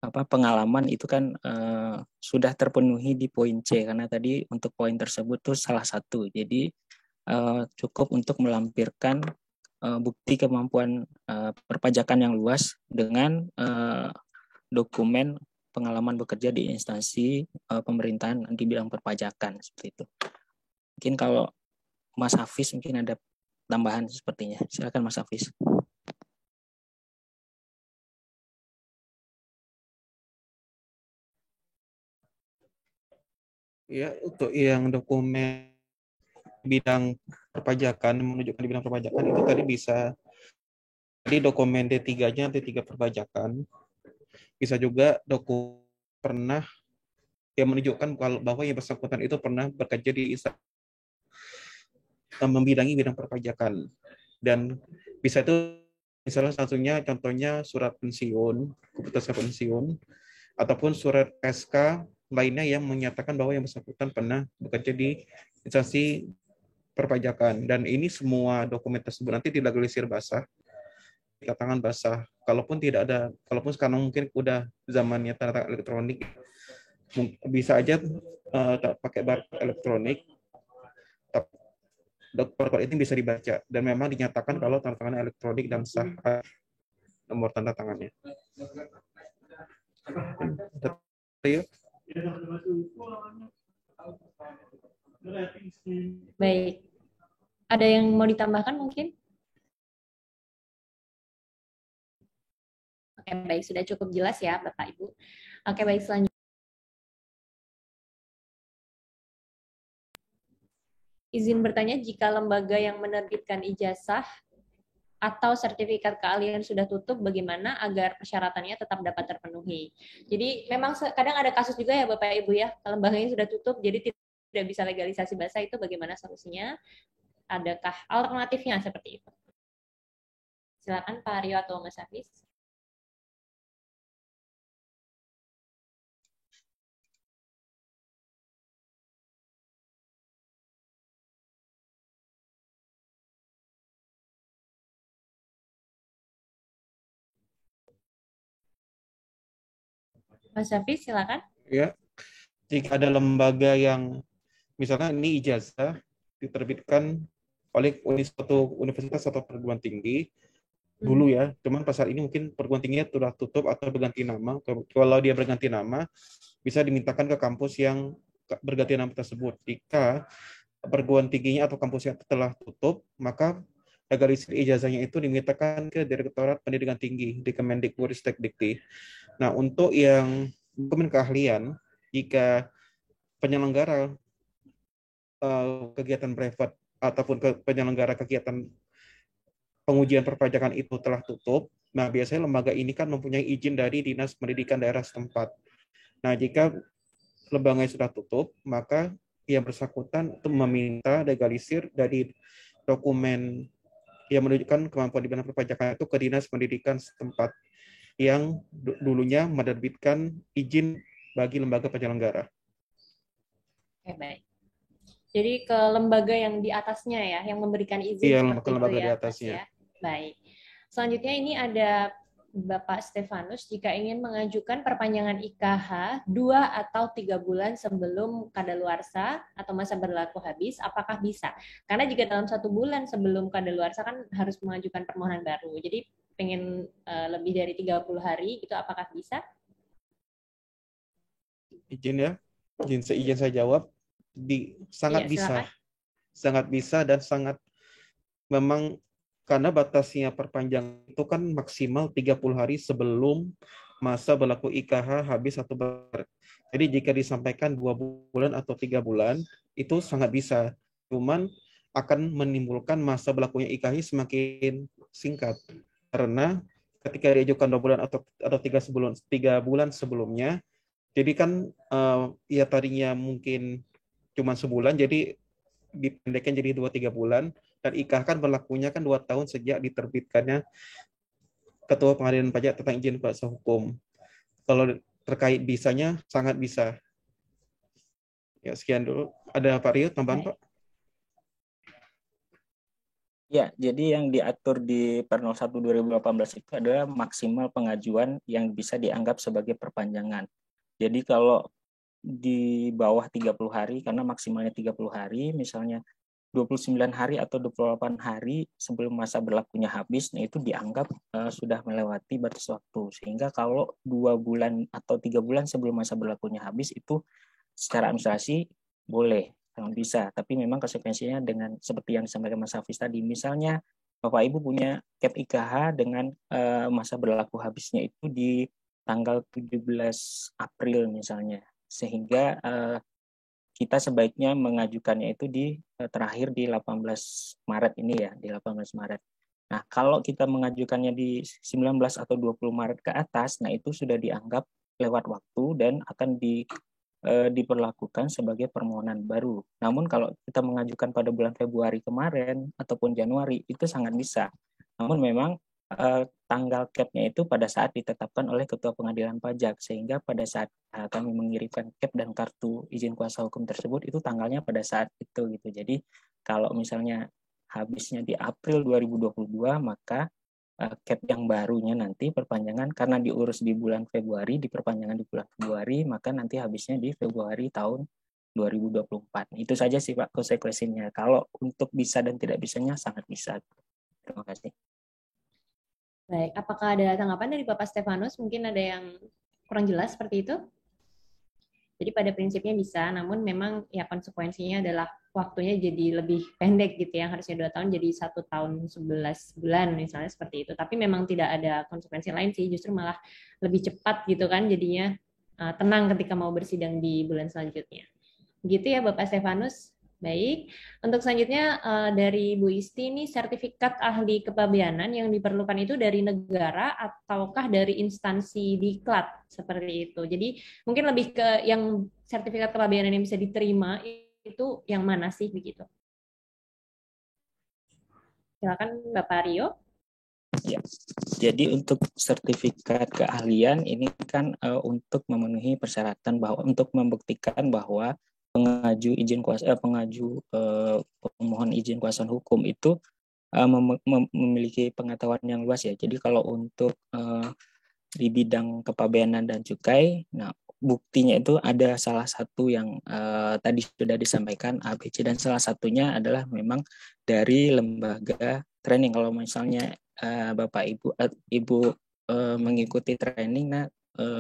pengalaman itu kan sudah terpenuhi di poin C, karena tadi untuk poin tersebut tuh salah satu. Jadi cukup untuk melampirkan bukti kemampuan perpajakan yang luas dengan dokumen pengalaman bekerja di instansi pemerintahan di bidang perpajakan seperti itu. Mungkin kalau Mas Hafiz mungkin ada tambahan sepertinya. Silakan Mas Hafiz. Ya, untuk yang dokumen bidang perpajakan, menunjukkan di bidang perpajakan itu tadi bisa di dokumen D3-nya, D3 perpajakan. Bisa juga dokumen pernah yang menunjukkan bahwa yang bersangkutan itu pernah bekerja di membidangi bidang perpajakan. Dan bisa itu misalnya satunya contohnya surat pensiun, keputusan pensiun, ataupun surat SK lainnya yang menyatakan bahwa yang bersangkutan pernah bekerja di instansi perpajakan. Dan ini semua dokumen tersebut nanti dilegalisir basah, tangan basah. Kalaupun sekarang mungkin udah zamannya tanda tangan elektronik, bisa aja pakai barcode elektronik. perkara itu bisa dibaca dan memang dinyatakan kalau tanda tangan elektronik dan sah nomor tanda tangannya. Baik. Ada yang mau ditambahkan mungkin? Oke, baik. Sudah cukup jelas ya, Bapak Ibu. Oke, baik. Selanjutnya. Izin bertanya, jika lembaga yang menerbitkan ijazah atau sertifikat keahlian sudah tutup, bagaimana agar persyaratannya tetap dapat terpenuhi? Jadi memang kadang ada kasus juga ya Bapak Ibu ya, lembaganya sudah tutup, jadi tidak bisa legalisasi bahasa, itu bagaimana solusinya? Adakah alternatifnya seperti itu? Silakan Pak Aryo atau Mas Hafiz. Mas Hafiz, silakan. Ya, jika ada lembaga yang misalnya ini ijazah diterbitkan oleh suatu universitas atau perguruan tinggi dulu ya, cuman pas saat ini mungkin perguruan tingginya sudah tutup atau berganti nama. Kalau dia berganti nama, bisa dimintakan ke kampus yang berganti nama tersebut. Jika perguruan tingginya atau kampusnya telah tutup, maka legalisir ijazahnya itu dimintakan ke Direktorat Pendidikan Tinggi di Kemendikbudristekdikti. Nah, untuk yang dokumen keahlian, jika penyelenggara kegiatan privat ataupun penyelenggara kegiatan pengujian perpajakan itu telah tutup, nah biasanya lembaga ini kan mempunyai izin dari Dinas Pendidikan daerah setempat. Nah, jika lembaganya sudah tutup, maka yang bersangkutan itu meminta legalisir dari dokumen yang menunjukkan kemampuan di bidang perpajakan itu ke Dinas Pendidikan setempat yang dulunya menerbitkan izin bagi lembaga penyelenggara. Oke, baik. Jadi ke lembaga yang di atasnya ya, yang memberikan izin Iya, seperti ke lembaga itu ya, di atasnya. Mas, ya. Baik. Selanjutnya ini ada Bapak Stefanus, jika ingin mengajukan perpanjangan IKH 2 atau 3 bulan sebelum kadaluarsa atau masa berlaku habis, apakah bisa? Karena jika dalam 1 bulan sebelum kadaluarsa kan harus mengajukan permohonan baru. Jadi pengen lebih dari 30 hari, itu apakah bisa? Izin ya, izin saya jawab. Sangat Iya, bisa. silakan. Sangat bisa dan sangat memang karena batasnya perpanjangan itu kan maksimal 30 hari sebelum masa berlaku IKH habis atau jadi jika disampaikan 2 bulan atau 3 bulan itu sangat bisa. Cuman akan menimbulkan masa berlakunya IKH semakin singkat karena ketika diajukan 2 bulan atau 3 bulan sebelumnya, jadi kan ya tadinya mungkin cuma sebulan jadi dipendekkan jadi 2-3 bulan. Dan IKH kan berlakunya kan 2 tahun sejak diterbitkannya Ketua Pengadilan Pajak tentang izin kuasa hukum. Kalau terkait bisanya, sangat bisa. Ya, sekian dulu. Ada Pak Rio, tambahan Pak? Ya, jadi yang diatur di Per 01 2018 itu adalah maksimal pengajuan yang bisa dianggap sebagai perpanjangan. Jadi kalau di bawah 30 hari, karena maksimalnya 30 hari, misalnya 29 hari atau 28 hari sebelum masa berlakunya habis, nah itu dianggap sudah melewati batas waktu. Sehingga kalau 2 bulan atau 3 bulan sebelum masa berlakunya habis, itu secara administrasi boleh, bisa. Tapi memang konsekuensinya dengan seperti yang disampaikan Mas Hafiz tadi, misalnya Bapak Ibu punya cap IKH dengan masa berlaku habisnya itu di tanggal 17 April misalnya. Sehingga kita sebaiknya mengajukannya itu di terakhir di 18 Maret ini ya, di 18 Maret. Nah, kalau kita mengajukannya di 19 atau 20 Maret ke atas, nah itu sudah dianggap lewat waktu dan akan diperlakukan sebagai permohonan baru. Namun kalau kita mengajukan pada bulan Februari kemarin ataupun Januari, itu sangat bisa. Namun memang tanggal cap-nya itu pada saat ditetapkan oleh Ketua Pengadilan Pajak, sehingga pada saat kami mengirimkan cap dan kartu izin kuasa hukum tersebut itu tanggalnya pada saat itu gitu. Jadi kalau misalnya habisnya di April 2022, maka cap yang barunya nanti perpanjangan karena diurus di bulan Februari, diperpanjangan di bulan Februari, maka nanti habisnya di Februari tahun 2024. Itu saja sih Pak konsekuensinya. Kalau untuk bisa dan tidak bisanya sangat bisa. Terima kasih. Baik, apakah ada tanggapan dari Bapak Stefanus? Mungkin ada yang kurang jelas seperti itu? Jadi pada prinsipnya bisa, namun memang ya konsekuensinya adalah waktunya jadi lebih pendek gitu ya, harusnya 2 tahun jadi 1 tahun 11 bulan misalnya seperti itu. Tapi memang tidak ada konsekuensi lain sih, justru malah lebih cepat gitu kan jadinya, tenang ketika mau bersidang di bulan selanjutnya. Gitu ya Bapak Stefanus. Baik, untuk selanjutnya dari Bu Isti ini sertifikat ahli kepabeanan yang diperlukan itu dari negara ataukah dari instansi diklat seperti itu. Jadi mungkin lebih ke yang sertifikat kepabeanan yang bisa diterima itu yang mana sih begitu? Silakan Bapak Rio. Ya. Jadi untuk sertifikat keahlian ini kan untuk memenuhi persyaratan bahwa untuk membuktikan bahwa pengaju izin kuasa pemohon izin kuasa hukum itu memiliki pengetahuan yang luas ya. Jadi kalau untuk di bidang kepabeanan dan cukai, nah buktinya itu ada salah satu yang tadi sudah disampaikan ABC, dan salah satunya adalah memang dari lembaga training. Kalau misalnya Bapak Ibu mengikuti training, nah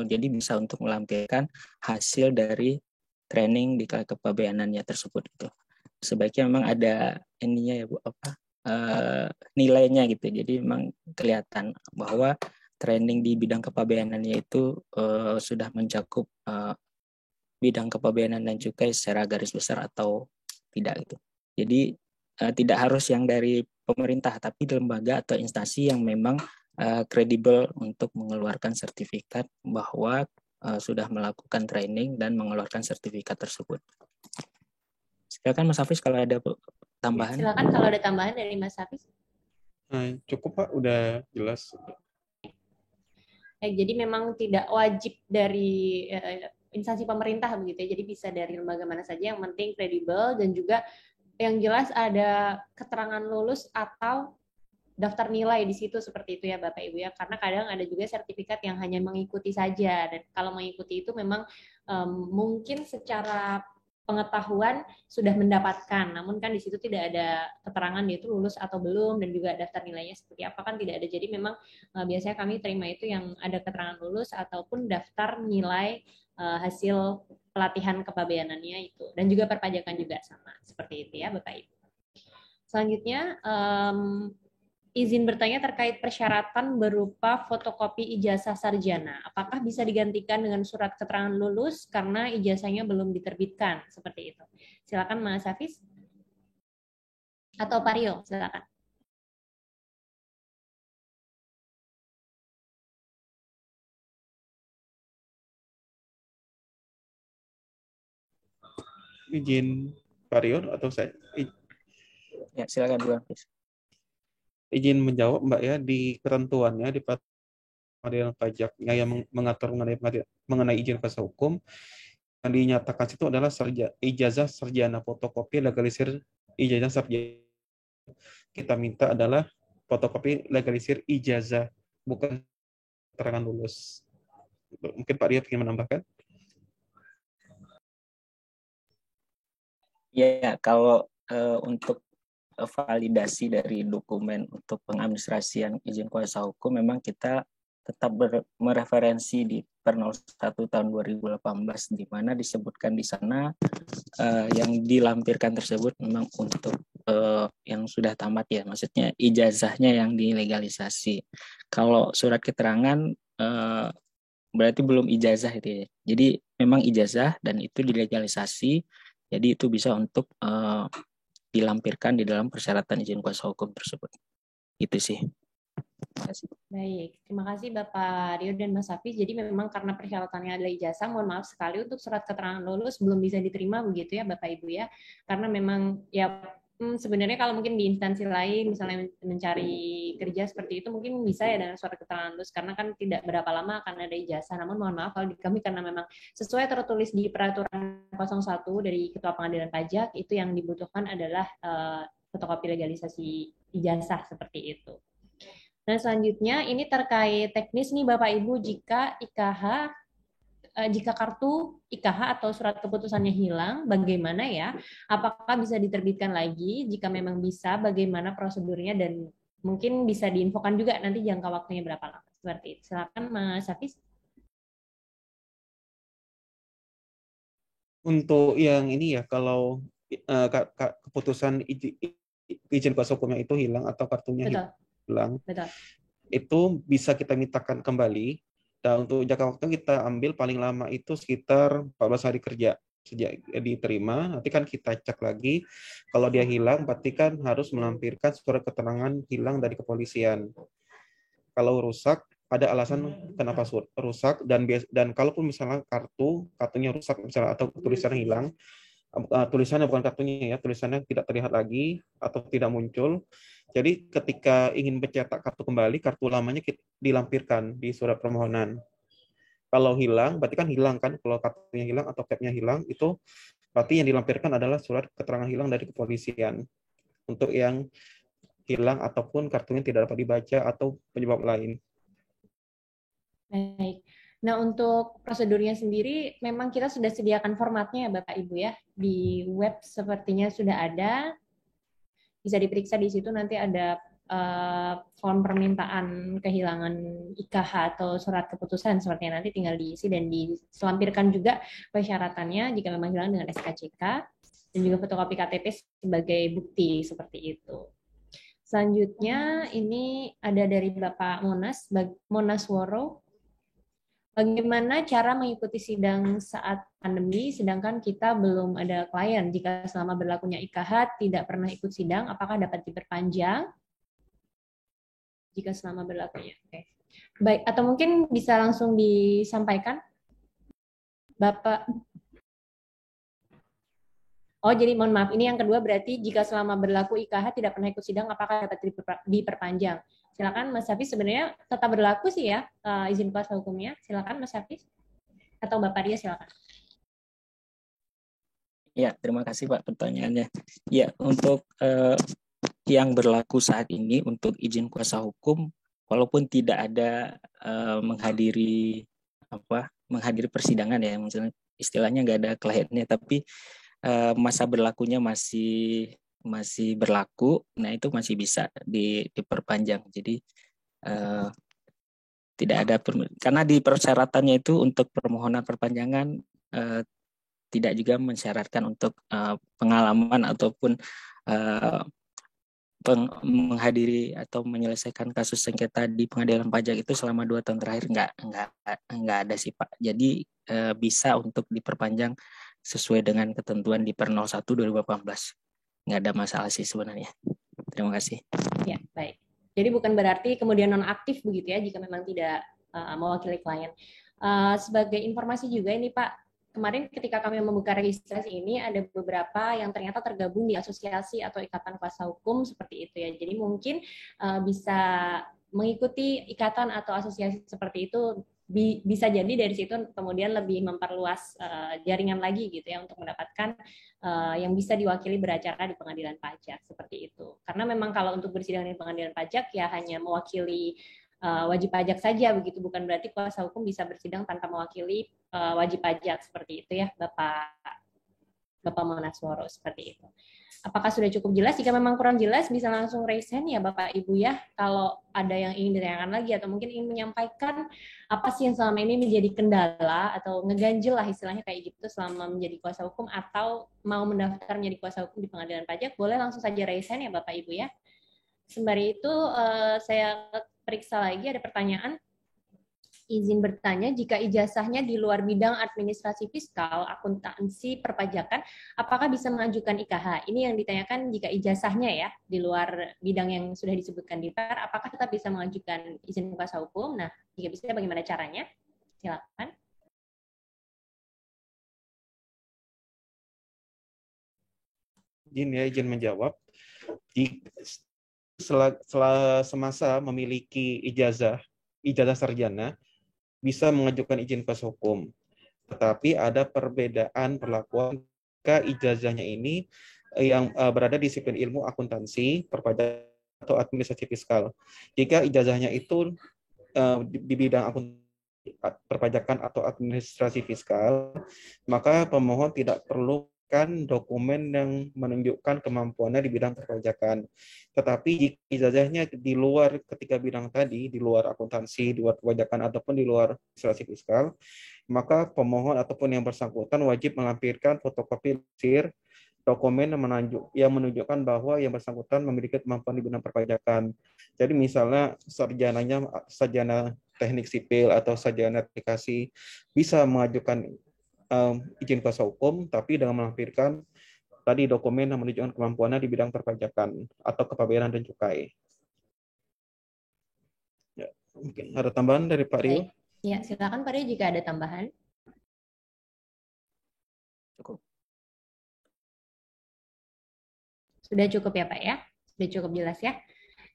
jadi bisa untuk melampirkan hasil dari training di kepabeanannya tersebut itu. Sebaiknya memang ada ininya ya Bu, nilainya gitu. Jadi memang kelihatan bahwa training di bidang kepabeanannya itu sudah mencakup bidang kepabeanan dan cukai secara garis besar atau tidak gitu. Jadi tidak harus yang dari pemerintah, tapi lembaga atau instansi yang memang kredibel untuk mengeluarkan sertifikat bahwa sudah melakukan training dan mengeluarkan sertifikat tersebut. Silakan Mas Hafiz kalau ada tambahan. Silakan kalau ada tambahan dari Mas Hafiz. Nah, cukup Pak, udah jelas. Jadi memang tidak wajib dari instansi pemerintah begitu ya. Jadi bisa dari lembaga mana saja, yang penting kredibel dan juga yang jelas ada keterangan lulus atau daftar nilai di situ seperti itu ya Bapak Ibu ya. Karena kadang ada juga sertifikat yang hanya mengikuti saja, dan kalau mengikuti itu memang mungkin secara pengetahuan sudah mendapatkan, namun kan di situ tidak ada keterangan dia itu lulus atau belum, dan juga daftar nilainya seperti apa kan tidak ada. Jadi memang biasanya kami terima itu yang ada keterangan lulus ataupun daftar nilai hasil pelatihan kepabeanannya itu, dan juga perpajakan juga sama seperti itu ya Bapak Ibu. Selanjutnya izin bertanya terkait persyaratan berupa fotokopi ijazah sarjana. Apakah bisa digantikan dengan surat keterangan lulus karena ijazahnya belum diterbitkan? Seperti itu. Silakan Mas Hafiz. Atau Pak Rio, silakan. Izin Pak Rio atau saya? Ya, silakan Bu Hafiz. Izin menjawab Mbak ya, di ketentuannya di pengadilan pajaknya yang mengatur mengenai izin kuasa hukum, yang dinyatakan itu adalah ijazah sarjana, fotokopi legalisir ijazah sarjana. Kita minta adalah fotokopi legalisir ijazah, bukan keterangan lulus. Mungkin Pak Rio ingin menambahkan? Ya, kalau untuk validasi dari dokumen untuk pengadministrasian izin kuasa hukum, memang kita tetap mereferensi di Per 01 tahun 2018, di mana disebutkan di sana yang dilampirkan tersebut memang untuk yang sudah tamat ya, maksudnya ijazahnya yang dilegalisasi. Kalau surat keterangan berarti belum ijazah itu ya. Jadi memang ijazah dan itu dilegalisasi, jadi itu bisa untuk dilampirkan di dalam persyaratan izin kuasa hukum tersebut. Itu sih. Terima kasih. Baik, terima kasih Bapak Rio dan Mas Hafiz. Jadi memang karena persyaratannya adalah ijazah, mohon maaf sekali untuk surat keterangan lulus belum bisa diterima begitu ya Bapak Ibu ya. Karena memang ya sebenarnya kalau mungkin di instansi lain misalnya mencari kerja seperti itu mungkin bisa ya dengan surat keterangan lulus, karena kan tidak berapa lama akan ada ijazah. Namun mohon maaf kalau di kami karena memang sesuai tertulis di peraturan 01 dari Ketua Pengadilan Pajak, itu yang dibutuhkan adalah fotokopi legalisasi ijazah seperti itu. Nah selanjutnya ini terkait teknis nih Bapak Ibu, jika IKH jika kartu IKH atau surat keputusannya hilang, bagaimana ya? Apakah bisa diterbitkan lagi? Jika memang bisa, bagaimana prosedurnya dan mungkin bisa diinfokan juga nanti jangka waktunya berapa lama. Seperti itu. Silakan Mas Hafiz. Untuk yang ini ya, kalau keputusan izin kuasa hukumnya itu hilang atau kartunya Betul, hilang, betul. itu bisa kita mintakan kembali. Dan untuk jangka waktu kita ambil paling lama itu sekitar 14 hari kerja sejak diterima. Nanti kan kita cek lagi. Kalau dia hilang, berarti kan harus melampirkan surat keterangan hilang dari kepolisian. Kalau rusak, ada alasan kenapa rusak, dan kalaupun misalnya kartunya rusak misalnya atau tulisannya hilang, tulisannya bukan kartunya ya, tulisannya tidak terlihat lagi atau tidak muncul. Jadi ketika ingin mencetak kartu kembali, kartu lamanya dilampirkan di surat permohonan. Kalau hilang, berarti kan hilang kan, kalau kartunya hilang atau tab-nya hilang, itu berarti yang dilampirkan adalah surat keterangan hilang dari kepolisian. Untuk yang hilang ataupun kartunya tidak dapat dibaca atau penyebab lain. Baik. Nah, untuk prosedurnya sendiri, memang kita sudah sediakan formatnya ya Bapak Ibu ya. Di web sepertinya sudah ada. Bisa diperiksa di situ, nanti ada form permintaan kehilangan IKH atau surat keputusan, sepertinya nanti tinggal diisi dan diselampirkan juga persyaratannya jika memang hilang dengan SKCK, dan juga fotokopi KTP sebagai bukti seperti itu. Selanjutnya ini ada dari Bapak Monasworo. Bagaimana cara mengikuti sidang saat pandemi, sedangkan kita belum ada klien? Jika selama berlakunya IKH tidak pernah ikut sidang, apakah dapat diperpanjang? Jika selama berlakunya. Oke. Baik, atau mungkin bisa langsung disampaikan, Bapak. Oh, jadi mohon maaf, ini yang kedua berarti jika selama berlaku IKH tidak pernah ikut sidang, apakah dapat diperpanjang? Silakan Mas Hafiz, sebenarnya tetap berlaku sih ya izin kuasa hukumnya. Silakan Mas Hafiz. Atau Bapak Ria, silakan. Ya, terima kasih Pak pertanyaannya. Ya, untuk yang berlaku saat ini untuk izin kuasa hukum, walaupun tidak ada menghadiri persidangan ya, misalnya istilahnya nggak ada kliennya, tapi masa berlakunya masih berlaku, nah itu masih bisa diperpanjang. Jadi tidak ada karena di persyaratannya itu untuk permohonan perpanjangan tidak juga mensyaratkan untuk pengalaman ataupun menghadiri atau menyelesaikan kasus sengketa di pengadilan pajak itu selama 2 tahun terakhir nggak ada sih Pak. Jadi bisa untuk diperpanjang sesuai dengan ketentuan di Per 01 2018. Nggak ada masalah sih sebenarnya. Terima kasih. Ya, baik. Jadi bukan berarti kemudian nonaktif begitu ya jika memang tidak mewakili klien. Sebagai informasi juga ini Pak, kemarin ketika kami membuka registrasi ini ada beberapa yang ternyata tergabung di asosiasi atau ikatan kuasa hukum seperti itu ya. Jadi mungkin bisa mengikuti ikatan atau asosiasi seperti itu, bisa jadi dari situ kemudian lebih memperluas jaringan lagi gitu ya untuk mendapatkan yang bisa diwakili beracara di pengadilan pajak seperti itu. Karena memang kalau untuk bersidang di pengadilan pajak ya hanya mewakili wajib pajak saja begitu, bukan berarti kuasa hukum bisa bersidang tanpa mewakili wajib pajak seperti itu ya Bapak Monasworo, seperti itu. Apakah sudah cukup jelas? Jika memang kurang jelas bisa langsung raise hand ya Bapak Ibu ya. Kalau ada yang ingin ditanyakan lagi atau mungkin ingin menyampaikan apa sih yang selama ini menjadi kendala atau ngeganjel lah istilahnya kayak gitu selama menjadi kuasa hukum atau mau mendaftar menjadi kuasa hukum di pengadilan pajak, boleh langsung saja raise hand ya Bapak Ibu ya. Sembari itu saya periksa lagi ada pertanyaan. Izin bertanya, jika ijazahnya di luar bidang administrasi fiskal, akuntansi, perpajakan, apakah bisa mengajukan IKH? Ini yang ditanyakan jika ijazahnya ya, di luar bidang yang sudah disebutkan di Per, apakah tetap bisa mengajukan izin kuasa hukum? Nah, jika bisa bagaimana caranya? Silakan. Izin menjawab. Semasa memiliki ijazah sarjana, bisa mengajukan izin kuasa hukum. Tetapi ada perbedaan perlakuan jika ijazahnya ini yang berada di disiplin ilmu akuntansi, perpajakan, atau administrasi fiskal. Jika ijazahnya itu di bidang akuntansi perpajakan atau administrasi fiskal, maka pemohon tidak perlu kan dokumen yang menunjukkan kemampuannya di bidang perpajakan. Tetapi jika ijazahnya di luar ketiga bidang tadi, di luar akuntansi, di luar perpajakan, ataupun di luar administrasi fiskal, maka pemohon ataupun yang bersangkutan wajib melampirkan fotokopi hasil dokumen yang menunjukkan bahwa yang bersangkutan memiliki kemampuan di bidang perpajakan. Jadi misalnya sarjana teknik sipil atau sarjana aplikasi bisa mengajukan izin kuasa hukum, tapi dengan melampirkan tadi dokumen yang menunjukkan kemampuannya di bidang perpajakan atau kepabeanan dan cukai. Ya, mungkin ada tambahan dari Pak Rio? Ya, silakan Pak Rio jika ada tambahan. Cukup. Sudah cukup ya Pak ya? Sudah cukup jelas ya?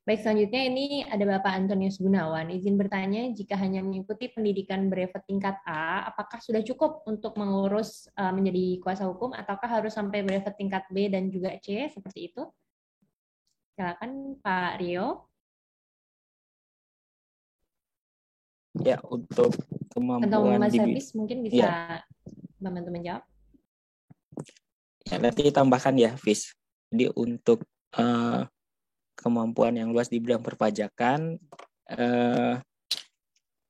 Baik, selanjutnya ini ada Bapak Antonius Gunawan. Izin bertanya, jika hanya mengikuti pendidikan brevet tingkat A, apakah sudah cukup untuk mengurus menjadi kuasa hukum, ataukah harus sampai brevet tingkat B dan juga C, seperti itu? Silakan Pak Rio. Ya, untuk Atau kemampuan Mas di Hafiz mungkin bisa membantu menjawab. ya, nanti tambahkan ya, Fis. Jadi untuk kemampuan yang luas di bidang perpajakan,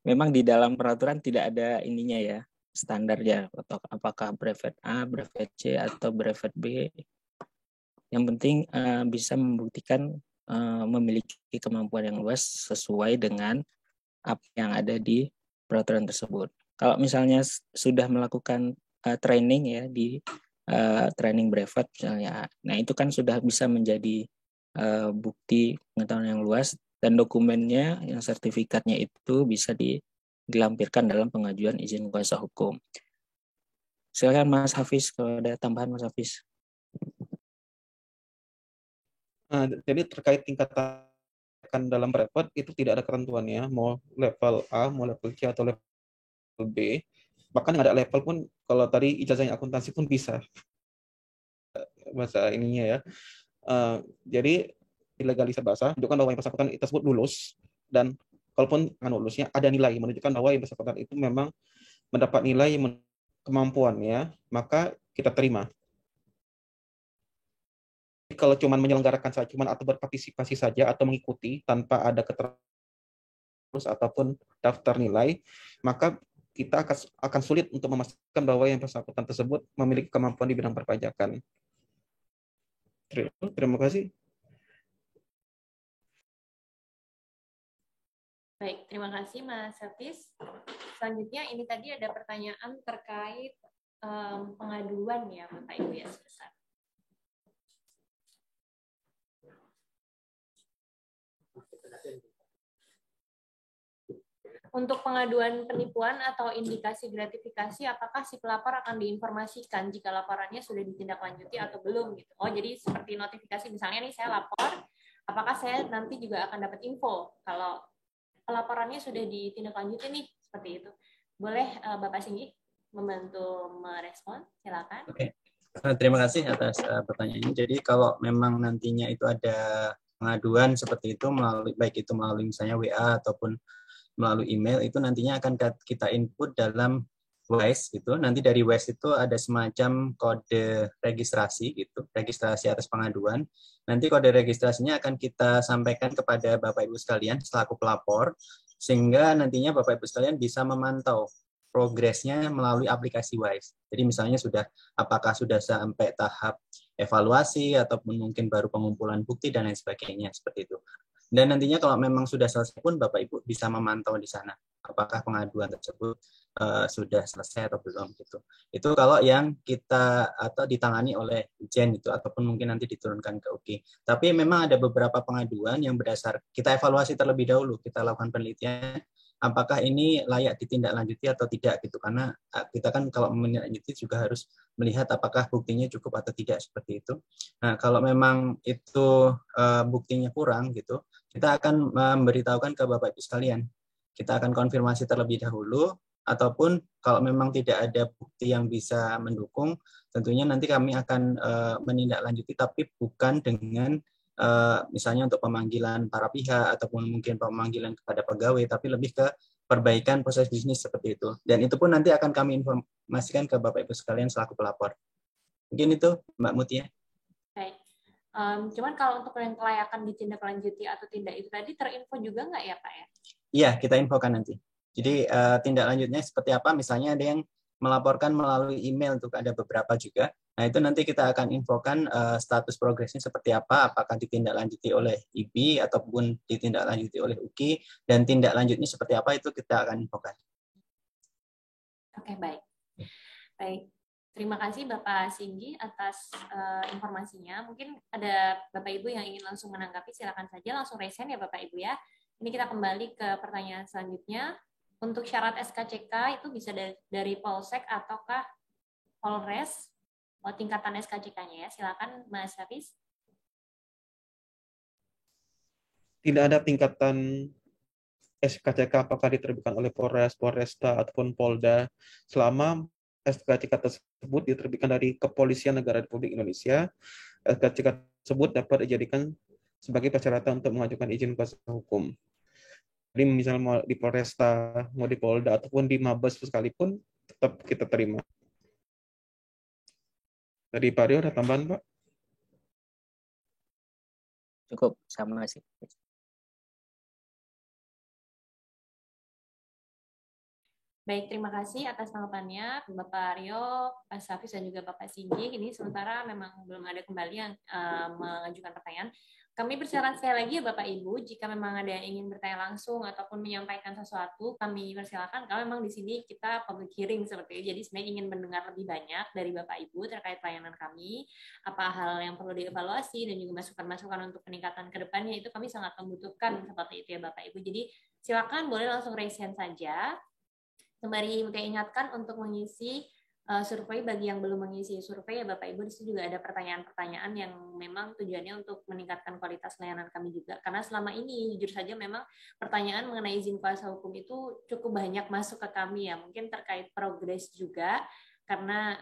memang di dalam peraturan tidak ada ininya ya, standarnya, atau apakah brevet A, brevet C, atau brevet B. Yang penting bisa membuktikan memiliki kemampuan yang luas sesuai dengan apa yang ada di peraturan tersebut. Kalau misalnya sudah melakukan training ya di training brevet misalnya, nah itu kan sudah bisa menjadi bukti pengetahuan yang luas, dan dokumennya yang sertifikatnya itu bisa dilampirkan dalam pengajuan izin kuasa hukum. Silakan Mas Hafiz kalau ada tambahan Mas Hafiz. Nah, jadi terkait tingkatan dalam brevet itu tidak ada ketentuannya, mau level A, mau level C atau level B. Bahkan ada level pun, kalau tadi ijazahnya akuntansi pun bisa bahasa ininya ya. Jadi legalisasi bahasa menunjukkan bahwa yang bersangkutan tersebut lulus, dan kalaupun lulusnya ada nilai menunjukkan bahwa yang bersangkutan itu memang mendapat nilai kemampuannya, maka kita terima. Kalau cuma menyelenggarakan saja, atau berpartisipasi saja atau mengikuti tanpa ada keterangan ataupun daftar nilai, maka kita akan sulit untuk memastikan bahwa yang bersangkutan tersebut memiliki kemampuan di bidang perpajakan. Terima kasih. Baik, terima kasih Mas Hafiz. Selanjutnya ini tadi ada pertanyaan terkait pengaduan ya Bapak Ibu ya sebesar. Untuk pengaduan penipuan atau indikasi gratifikasi, apakah si pelapor akan diinformasikan jika laporannya sudah ditindaklanjuti atau belum gitu. Oh, jadi seperti notifikasi misalnya nih saya lapor, apakah saya nanti juga akan dapat info kalau pelaporannya sudah ditindaklanjuti nih, seperti itu. Boleh Bapak Singgi membantu merespon, silakan. Oke. Terima kasih atas pertanyaannya. Jadi kalau memang nantinya itu ada pengaduan seperti itu melalui, baik itu melalui misalnya WA ataupun melalui email, itu nantinya akan kita input dalam WISE gitu. Nanti dari WISE itu ada semacam kode registrasi gitu, registrasi atas pengaduan. Nanti kode registrasinya akan kita sampaikan kepada Bapak Ibu sekalian selaku pelapor, sehingga nantinya Bapak Ibu sekalian bisa memantau progresnya melalui aplikasi WISE. Jadi misalnya apakah sudah sampai tahap evaluasi ataupun mungkin baru pengumpulan bukti dan lain sebagainya, seperti itu. Dan nantinya kalau memang sudah selesai pun Bapak Ibu bisa memantau di sana apakah pengaduan tersebut sudah selesai atau belum gitu. Itu kalau yang kita atau ditangani oleh Jen itu ataupun mungkin nanti diturunkan ke UKI. Tapi memang ada beberapa pengaduan yang kita evaluasi terlebih dahulu, kita lakukan penelitian apakah ini layak ditindaklanjuti atau tidak gitu, karena kita kan kalau menindaklanjuti juga harus melihat apakah buktinya cukup atau tidak, seperti itu. Nah, kalau memang itu buktinya kurang gitu, kita akan memberitahukan ke Bapak Ibu sekalian. Kita akan konfirmasi terlebih dahulu, ataupun kalau memang tidak ada bukti yang bisa mendukung, tentunya nanti kami akan menindaklanjuti, tapi bukan dengan misalnya untuk pemanggilan para pihak ataupun mungkin pemanggilan kepada pegawai, tapi lebih ke perbaikan proses bisnis seperti itu. Dan itu pun nanti akan kami informasikan ke Bapak Ibu sekalian selaku pelapor. Mungkin itu Mbak Mutia. Baik. Cuman kalau untuk yang kelayakan ditindaklanjuti atau tidak itu tadi terinfo juga nggak ya Pak ya? Iya, kita infokan nanti. Jadi tindak lanjutnya seperti apa? Misalnya ada yang melaporkan melalui email, untuk ada beberapa juga. Nah itu nanti kita akan infokan status progresnya seperti apa, apakah ditindaklanjuti oleh IBI ataupun ditindaklanjuti oleh UKI, dan tindak lanjutnya seperti apa itu kita akan infokan. Oke, baik. Baik. Terima kasih Bapak Singgi atas informasinya. Mungkin ada Bapak Ibu yang ingin langsung menanggapi, silakan saja langsung raise hand ya Bapak Ibu ya. Ini kita kembali ke pertanyaan selanjutnya. Untuk syarat SKCK itu bisa dari Polsek ataukah Polres, tingkatan SKCK-nya ya. Silakan Mas Hafiz. Tidak ada tingkatan SKCK apakah diterbitkan oleh Polres, Polresta, ataupun Polda, selama SKCK tersebut diterbitkan dari Kepolisian Negara Republik Indonesia. SKCK tersebut dapat dijadikan sebagai persyaratan untuk mengajukan izin kuasa hukum. Jadi misalnya mau di Polresta, mau di Polda, ataupun di Mabes sekalipun, tetap kita terima. Dari Pak Rio ada tambahan, Pak? Cukup, sama sih. Baik, terima kasih atas tanggapannya Bapak Rio, Pak Hafiz, dan juga Bapak Singgi. Ini sementara memang belum ada kembali yang mengajukan pertanyaan. Kami persilakan sekali lagi ya Bapak Ibu, jika memang ada yang ingin bertanya langsung ataupun menyampaikan sesuatu, kami persilakan. Kalau memang di sini kita public hearing seperti itu, jadi sebenarnya ingin mendengar lebih banyak dari Bapak Ibu terkait pelayanan kami, apa hal yang perlu dievaluasi, dan juga masukan-masukan untuk peningkatan ke depannya, itu kami sangat membutuhkan seperti itu ya Bapak Ibu. Jadi silakan boleh langsung raise hand saja. Kembali saya ingatkan untuk mengisi survei bagi yang belum mengisi survei ya Bapak Ibu, di situ juga ada pertanyaan-pertanyaan yang memang tujuannya untuk meningkatkan kualitas layanan kami juga. Karena selama ini jujur saja memang pertanyaan mengenai izin kuasa hukum itu cukup banyak masuk ke kami ya, mungkin terkait progres juga karena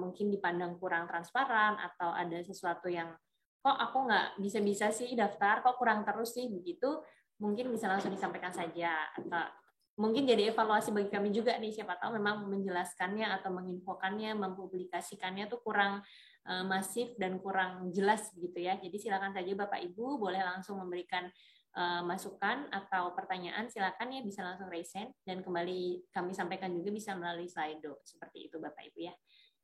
mungkin dipandang kurang transparan atau ada sesuatu yang kok aku nggak bisa-bisa sih daftar, kok kurang terus sih begitu, mungkin bisa langsung disampaikan saja atau mungkin jadi evaluasi bagi kami juga nih, siapa tahu memang menjelaskannya atau menginfokannya, mempublikasikannya tuh kurang masif dan kurang jelas gitu ya. Jadi silakan saja Bapak Ibu boleh langsung memberikan masukan atau pertanyaan, silakan ya bisa langsung raise hand dan kembali kami sampaikan juga bisa melalui Slido seperti itu Bapak Ibu ya.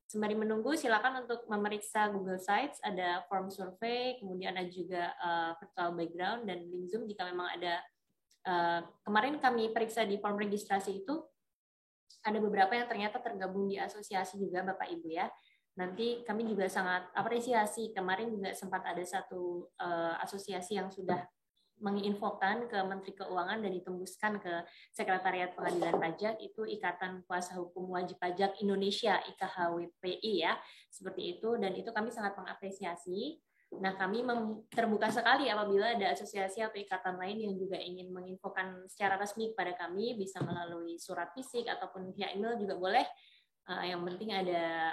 Sembari menunggu, silakan untuk memeriksa Google Sites, ada form survei, kemudian ada juga virtual background dan link Zoom jika memang ada. Kemarin kami periksa di form registrasi itu ada beberapa yang ternyata tergabung di asosiasi juga Bapak Ibu ya. Nanti kami juga sangat apresiasi, kemarin juga sempat ada satu asosiasi yang sudah menginfokan ke Menteri Keuangan dan ditembuskan ke Sekretariat Pengadilan Pajak, itu Ikatan Kuasa Hukum Wajib Pajak Indonesia, IKHWPI ya, seperti itu, dan itu kami sangat mengapresiasi. Nah, kami terbuka sekali apabila ada asosiasi atau ikatan lain yang juga ingin menginfokan secara resmi kepada kami, bisa melalui surat fisik ataupun via email juga boleh. Yang penting ada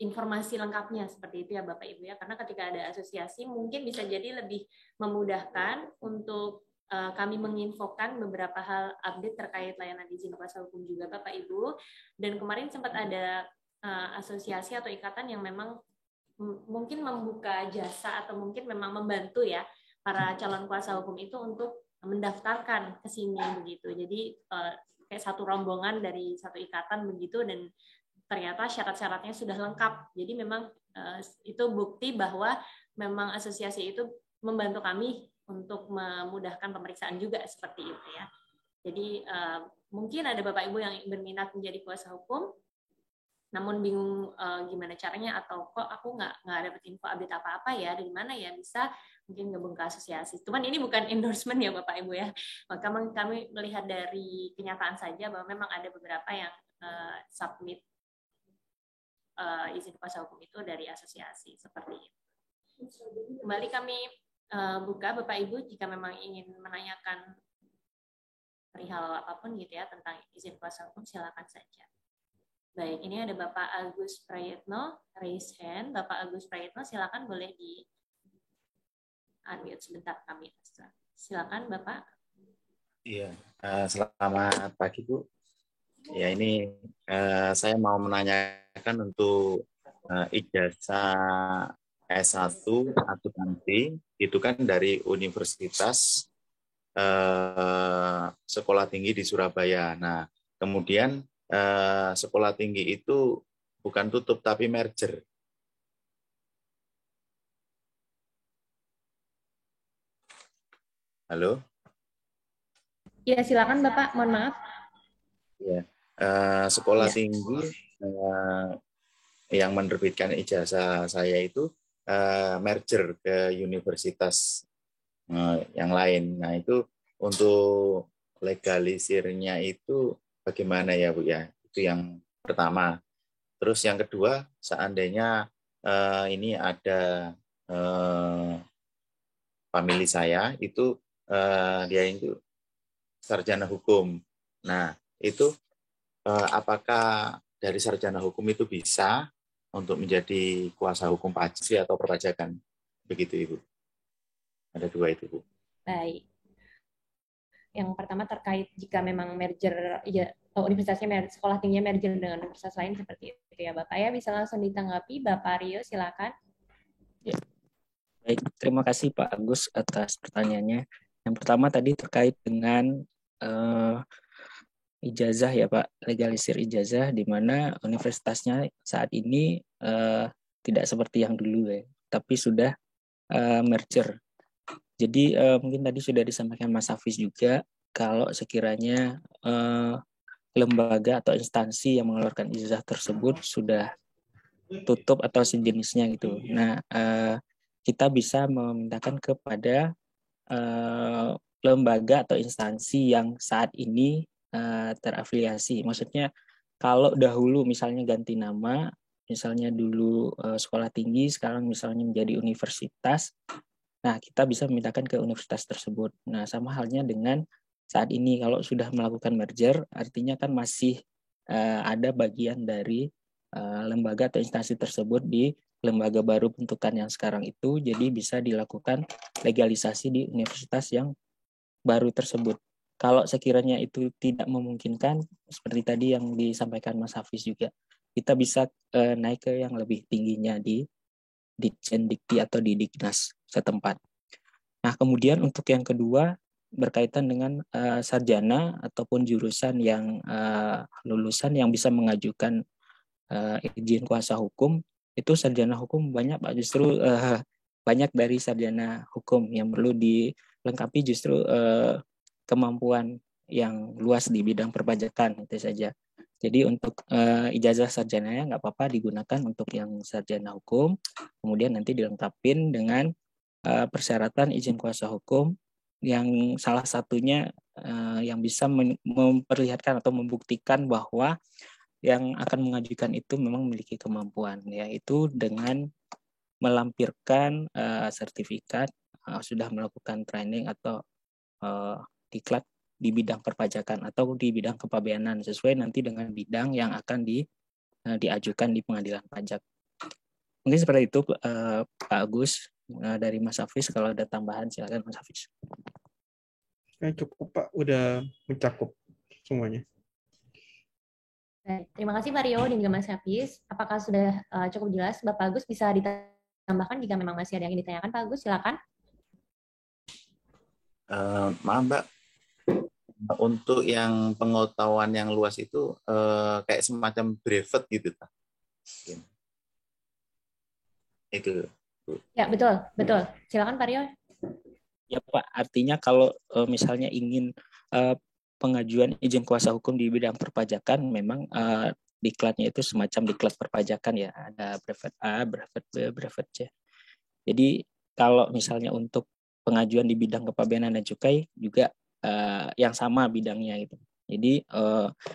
informasi lengkapnya seperti itu ya Bapak Ibu ya. Karena ketika ada asosiasi mungkin bisa jadi lebih memudahkan untuk kami menginfokan beberapa hal update terkait layanan izin kuasa hukum juga Bapak Ibu. Dan kemarin sempat ada asosiasi atau ikatan yang memang mungkin membuka jasa atau mungkin memang membantu ya para calon kuasa hukum itu untuk mendaftarkan ke sini begitu. Jadi kayak satu rombongan dari satu ikatan begitu, dan ternyata syarat-syaratnya sudah lengkap. Jadi memang itu bukti bahwa memang asosiasi itu membantu kami untuk memudahkan pemeriksaan juga seperti itu ya. Jadi mungkin ada Bapak Ibu yang berminat menjadi kuasa hukum, namun bingung gimana caranya, atau kok aku nggak dapet info update apa-apa ya, dari mana ya, bisa mungkin gabung ke asosiasi. Cuman ini bukan endorsement ya Bapak Ibu ya, maka kami melihat dari kenyataan saja bahwa memang ada beberapa yang submit izin kuasa hukum itu dari asosiasi seperti itu. Kembali kami buka Bapak Ibu jika memang ingin menanyakan perihal apapun gitu ya tentang izin kuasa hukum, silakan saja. Baik, ini ada Bapak Agus Prayetno, raise hand. Bapak Agus Prayetno, silakan boleh di unmute sebentar kami. Silakan Bapak. Iya, selamat pagi Bu. Ya ini saya mau menanyakan untuk ijazah S1 akuntansi itu kan dari Universitas Sekolah Tinggi di Surabaya. Nah, kemudian sekolah tinggi itu bukan tutup tapi merger. Halo? Ya, silakan Bapak. Mohon maaf. Ya, sekolah Ya. tinggi yang menerbitkan ijazah saya itu merger ke universitas yang lain. Nah, itu untuk legalisirnya itu bagaimana ya, Bu ya? Itu yang pertama. Terus yang kedua, seandainya ini ada famili saya itu dia itu sarjana hukum. Nah, itu apakah dari sarjana hukum itu bisa untuk menjadi kuasa hukum pajak atau perpajakan? Begitu, Ibu. Ada dua itu, Bu. Baik. Yang pertama terkait jika memang merger, ya, universitasnya sekolah tingginya merger dengan universitas lain seperti itu ya Bapak ya. Bisa langsung ditanggapi Bapak Rio, silakan. Ya. Baik, terima kasih Pak Agus atas pertanyaannya. Yang pertama tadi terkait dengan ijazah ya Pak, legalisir ijazah di mana universitasnya saat ini tidak seperti yang dulu ya, tapi sudah merger. Jadi mungkin tadi sudah disampaikan Mas Hafiz juga, kalau sekiranya lembaga atau instansi yang mengeluarkan ijazah tersebut sudah tutup atau sejenisnya gitu. Nah, kita bisa memintakan kepada lembaga atau instansi yang saat ini terafiliasi. Maksudnya kalau dahulu misalnya ganti nama, misalnya dulu sekolah tinggi, sekarang misalnya menjadi universitas, nah kita bisa memintakan ke universitas tersebut. Nah sama halnya dengan saat ini kalau sudah melakukan merger, artinya kan masih ada bagian dari lembaga atau instansi tersebut di lembaga baru bentukan yang sekarang itu, jadi bisa dilakukan legalisasi di universitas yang baru tersebut. Kalau sekiranya itu tidak memungkinkan, seperti tadi yang disampaikan Mas Hafiz juga, kita bisa naik ke yang lebih tingginya di Ditjen Dikti atau di Diknas setempat. Nah, kemudian untuk yang kedua, berkaitan dengan sarjana ataupun jurusan yang lulusan yang bisa mengajukan izin kuasa hukum, itu sarjana hukum banyak Pak, justru banyak dari sarjana hukum yang perlu dilengkapi justru kemampuan yang luas di bidang perpajakan itu saja. Jadi untuk ijazah sarjananya nggak apa-apa digunakan untuk yang sarjana hukum, kemudian nanti dilengkapin dengan persyaratan izin kuasa hukum yang salah satunya yang bisa memperlihatkan atau membuktikan bahwa yang akan mengajukan itu memang memiliki kemampuan, yaitu dengan melampirkan sertifikat sudah melakukan training atau diklat di bidang perpajakan atau di bidang kepabeanan sesuai nanti dengan bidang yang akan diajukan di pengadilan pajak. Mungkin seperti itu Pak Agus. Dari Mas Hafiz, kalau ada tambahan silakan Mas Hafiz. Cukup Pak, udah mencakup semuanya. Terima kasih Pak Rio dan juga Mas Hafiz. Apakah sudah cukup jelas? Bapak Agus bisa ditambahkan jika memang masih ada yang ditanyakan. Pak Agus, silakan. Maaf Mbak, untuk yang pengetahuan yang luas itu kayak semacam brevet gitu Pak. Itu. Ya, betul. Silakan Pak Rio. Ya Pak, artinya kalau misalnya ingin pengajuan izin kuasa hukum di bidang perpajakan, memang diklatnya itu semacam diklat perpajakan ya, ada brevet A, brevet B, brevet C. Jadi kalau misalnya untuk pengajuan di bidang kepabeanan dan cukai juga yang sama bidangnya gitu. Jadi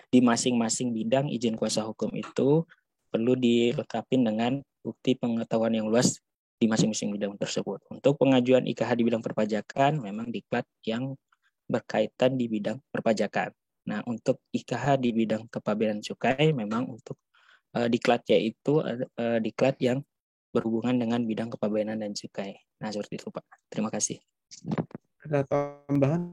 di masing-masing bidang izin kuasa hukum itu perlu dilengkapi dengan bukti pengetahuan yang luas di masing-masing bidang tersebut. Untuk pengajuan IKH di bidang perpajakan memang diklat yang berkaitan di bidang perpajakan. Nah, untuk IKH di bidang kepabeanan cukai memang untuk diklatnya itu diklat yang berhubungan dengan bidang kepabeanan dan cukai. Nah, seperti itu Pak. Terima kasih. Ada tambahan?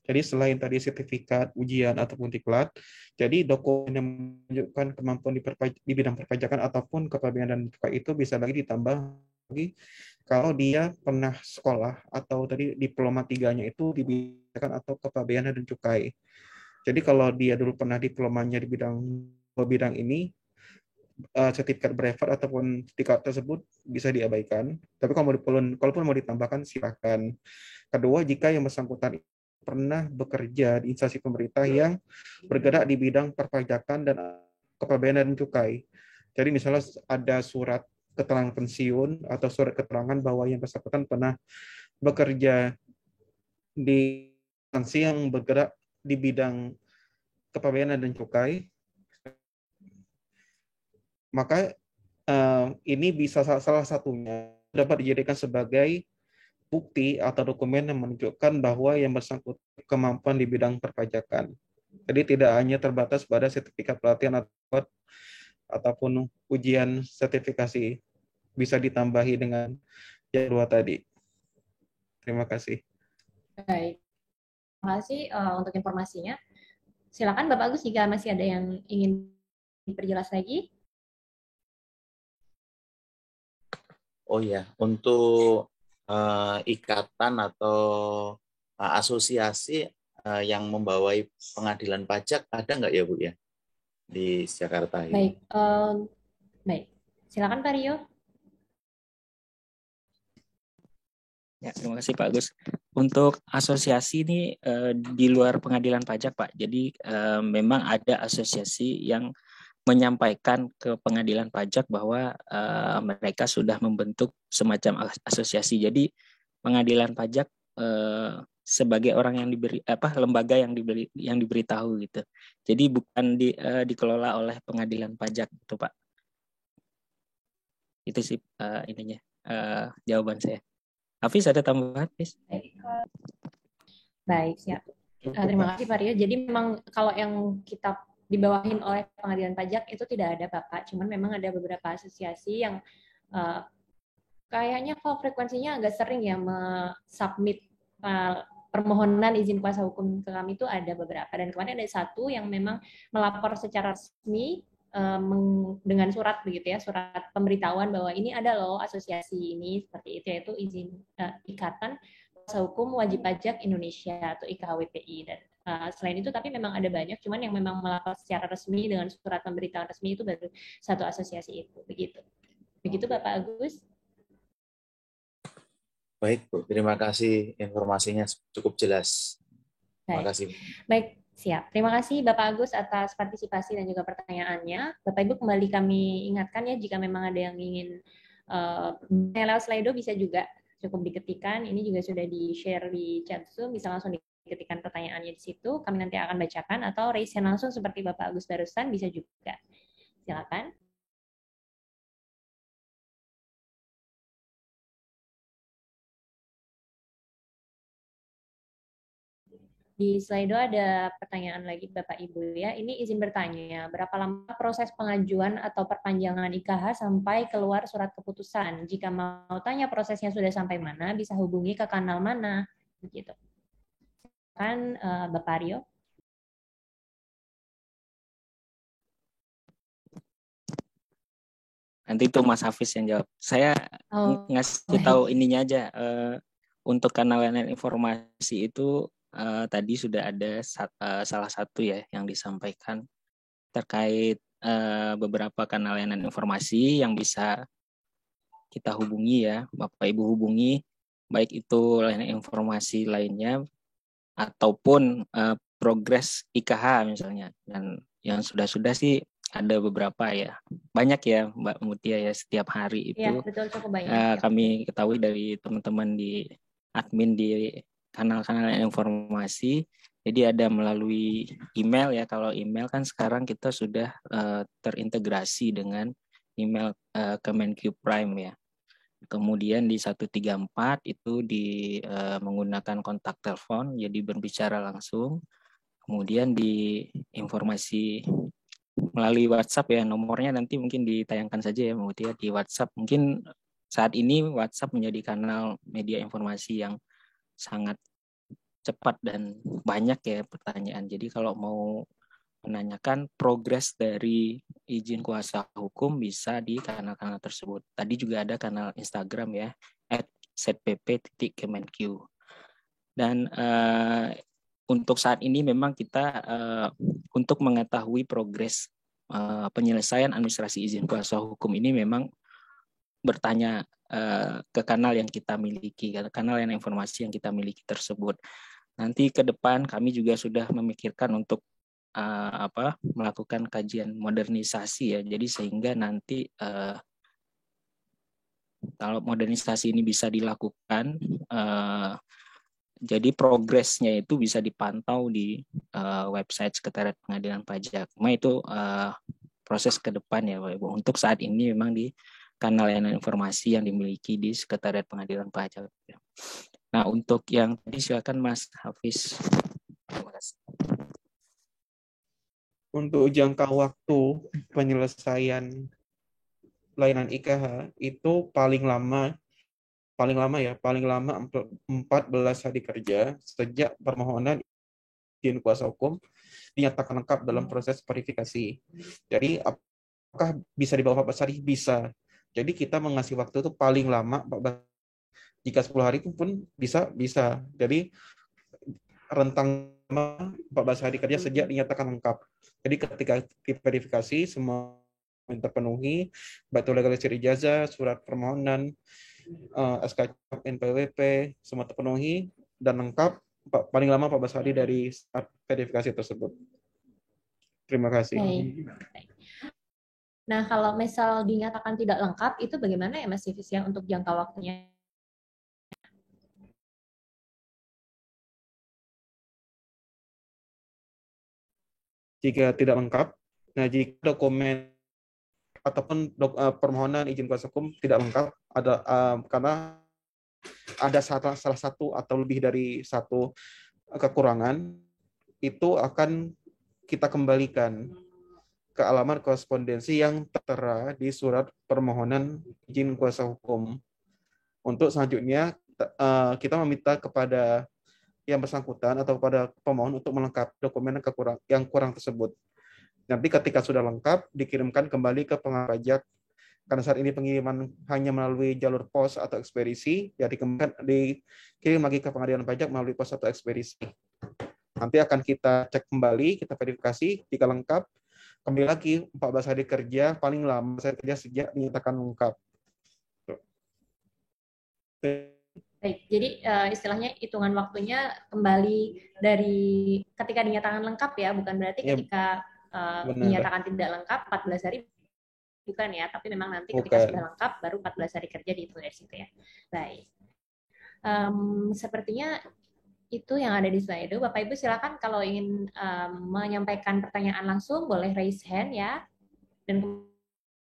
Jadi selain tadi sertifikat, ujian, ataupun diklat, jadi dokumen yang menunjukkan kemampuan di bidang perpajakan ataupun kepabeanan dan cukai itu bisa lagi ditambah lagi kalau dia pernah sekolah atau tadi diploma 3-nya itu di bidang atau kepabeanan dan cukai. Jadi kalau dia dulu pernah diplomanya di bidang ini, sertifikat brevet ataupun diklat tersebut bisa diabaikan. Tapi kalaupun mau ditambahkan silakan. Kedua, jika yang bersangkutan pernah bekerja di instansi pemerintah yang bergerak di bidang perpajakan dan kepabeanan dan cukai. Jadi misalnya ada surat keterangan pensiun atau surat keterangan bahwa yang bersangkutan pernah bekerja di instansi yang bergerak di bidang kepabeanan dan cukai, maka ini bisa salah satunya dapat dijadikan sebagai bukti atau dokumen yang menunjukkan bahwa yang bersangkutan kemampuan di bidang perpajakan. Jadi tidak hanya terbatas pada sertifikat pelatihan ataupun ujian sertifikasi, bisa ditambahi dengan yang dua tadi. Terima kasih. Baik, terima kasih untuk informasinya. Silakan Bapak Agus jika masih ada yang ingin diperjelas lagi. Oh ya, untuk ikatan atau asosiasi yang membawai pengadilan pajak ada nggak ya Bu ya di Jakarta ini? Baik, baik. Silakan Pak Rio. Ya, terima kasih Pak Agus. Untuk asosiasi ini di luar pengadilan pajak Pak. Jadi memang ada asosiasi yang menyampaikan ke pengadilan pajak bahwa mereka sudah membentuk semacam asosiasi. Jadi pengadilan pajak sebagai orang yang diberi lembaga yang diberitahu gitu. Jadi bukan dikelola oleh pengadilan pajak itu Pak. Itu sih ininya jawaban saya. Hafiz ada tambahan, Hafiz? Baik, siap. Terima kasih Pak Rio. Jadi memang kalau yang kita dibawahin oleh pengadilan pajak itu tidak ada Bapak, cuman memang ada beberapa asosiasi yang kayaknya kalau frekuensinya agak sering ya submit permohonan izin kuasa hukum ke kami itu ada beberapa, dan kemarin ada satu yang memang melapor secara resmi dengan surat begitu ya, surat pemberitahuan bahwa ini ada loh asosiasi ini seperti itu, yaitu izin Ikatan Kuasa Hukum Wajib Pajak Indonesia atau IKWPI. Dan selain itu tapi memang ada banyak, cuman yang memang melapor secara resmi dengan surat pemberitahuan resmi itu baru satu asosiasi itu, begitu Bapak Agus. Baik Bu, terima kasih informasinya cukup jelas. Terima kasih. Baik, siap. Terima kasih Bapak Agus atas partisipasi dan juga pertanyaannya. Bapak Ibu kembali kami ingatkan ya, jika memang ada yang ingin lewat Slido bisa juga cukup diketikkan. Ini juga sudah di-share di chat Zoom, bisa langsung diketikkan pertanyaannya di situ. Kami nanti akan bacakan, atau raise hand langsung seperti Bapak Agus barusan bisa juga. Silakan. Di Slido ada pertanyaan lagi Bapak Ibu ya. Ini izin bertanya, berapa lama proses pengajuan atau perpanjangan IKH sampai keluar surat keputusan? Jika mau tanya prosesnya sudah sampai mana, bisa hubungi ke kanal mana? Begitu. Kan Bapak Rio? Nanti itu Mas Hafiz yang jawab. Saya ngasih tahu ininya aja. Untuk kanal layanan informasi itu tadi sudah ada salah satu ya yang disampaikan terkait beberapa kanal layanan informasi yang bisa kita hubungi ya, Bapak Ibu hubungi, baik itu layanan informasi lainnya ataupun progres IKH misalnya. Dan yang sudah sih ada beberapa ya, banyak ya Mbak Mutia ya, setiap hari itu ya, betul, cukup banyak. Kami ketahui dari teman-teman di admin di kanal-kanal informasi. Jadi ada melalui email ya, kalau email kan sekarang kita sudah terintegrasi dengan email Kemenq Prime ya. Kemudian di 134 itu menggunakan kontak telepon, jadi berbicara langsung. Kemudian di informasi melalui WhatsApp ya, nomornya nanti mungkin ditayangkan saja ya Mbak Mutia di WhatsApp. Mungkin saat ini WhatsApp menjadi kanal media informasi yang sangat cepat dan banyak ya pertanyaan. Jadi kalau mau menanyakan progres dari izin kuasa hukum bisa di kanal-kanal tersebut. Tadi juga ada kanal Instagram ya, @zpp.kemenq. Dan untuk saat ini memang kita untuk mengetahui progres penyelesaian administrasi izin kuasa hukum ini memang bertanya ke kanal yang kita miliki, kanal yang informasi yang kita miliki tersebut. Nanti ke depan kami juga sudah memikirkan untuk melakukan kajian modernisasi ya. Jadi sehingga nanti kalau modernisasi ini bisa dilakukan, jadi progresnya itu bisa dipantau di website Sekretariat Pengadilan Pajak. Nah itu proses ke depan ya Bapak Ibu. Untuk saat ini memang di kanal layanan informasi yang dimiliki di Sekretariat Pengadilan Pajak. Nah untuk yang tadi silakan Mas Hafiz. Terima kasih. Untuk jangka waktu penyelesaian layanan IKH itu paling lama 14 hari kerja sejak permohonan izin kuasa hukum dinyatakan lengkap dalam proses verifikasi. Jadi apakah bisa di bawah 14 hari? Bisa. Jadi kita mengasih waktu itu paling lama 14. Jika 10 hari pun bisa. Jadi rentang 14 hari kerja sejak dinyatakan lengkap. Jadi ketika diverifikasi semua terpenuhi, baik itu legalisir ijazah, surat permohonan, SK NPWP, semua terpenuhi dan lengkap paling lama 14 hari dari saat verifikasi tersebut. Terima kasih. Baik. Nah, kalau misal dinyatakan tidak lengkap, itu bagaimana ya Mas Hafiz ya untuk jangka waktunya? Jika tidak lengkap, nah jika dokumen ataupun permohonan izin kuasa hukum tidak lengkap, karena ada salah satu atau lebih dari satu kekurangan, itu akan kita kembalikan ke alamat korespondensi yang tertera di surat permohonan izin kuasa hukum. Untuk selanjutnya, kita meminta kepada yang bersangkutan atau kepada pemohon untuk melengkapi dokumen yang kurang tersebut. Nanti ketika sudah lengkap, dikirimkan kembali ke pengadilan pajak. Karena saat ini pengiriman hanya melalui jalur pos atau ekspedisi, ya dikirim lagi ke pengadilan pajak melalui pos atau ekspedisi. Nanti akan kita cek kembali, kita verifikasi, jika lengkap, kembali lagi 14 hari kerja, paling lama saya kerja sejak dinyatakan lengkap. Baik, jadi istilahnya hitungan waktunya kembali dari ketika dinyatakan lengkap ya, bukan berarti ketika dinyatakan tidak lengkap 14 hari, bukan ya, tapi memang nanti ketika sudah lengkap baru 14 hari kerja dihitung dari situ ya. Baik, sepertinya itu yang ada di slide itu. Bapak Ibu silakan kalau ingin menyampaikan pertanyaan langsung boleh raise hand ya, dan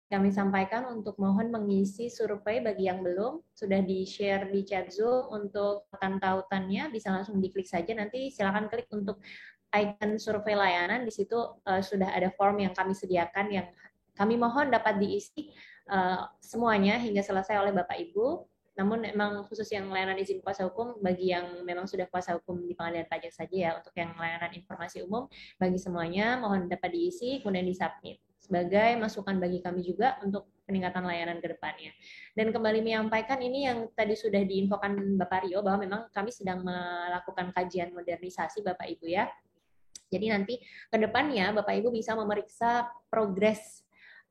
kami sampaikan untuk mohon mengisi survei bagi yang belum, sudah di-share di chat Zoom untuk tautannya, bisa langsung diklik saja, nanti silakan klik untuk icon survei layanan, di situ sudah ada form yang kami sediakan yang kami mohon dapat diisi semuanya hingga selesai oleh Bapak Ibu. Namun memang khusus yang layanan izin kuasa hukum bagi yang memang sudah kuasa hukum di pengadilan pajak saja ya, untuk yang layanan informasi umum bagi semuanya mohon dapat diisi kemudian disubmit sebagai masukan bagi kami juga untuk peningkatan layanan ke depannya. Dan kembali menyampaikan ini yang tadi sudah diinfokan Bapak Rio bahwa memang kami sedang melakukan kajian modernisasi Bapak Ibu ya. Jadi nanti ke depannya Bapak Ibu bisa memeriksa progres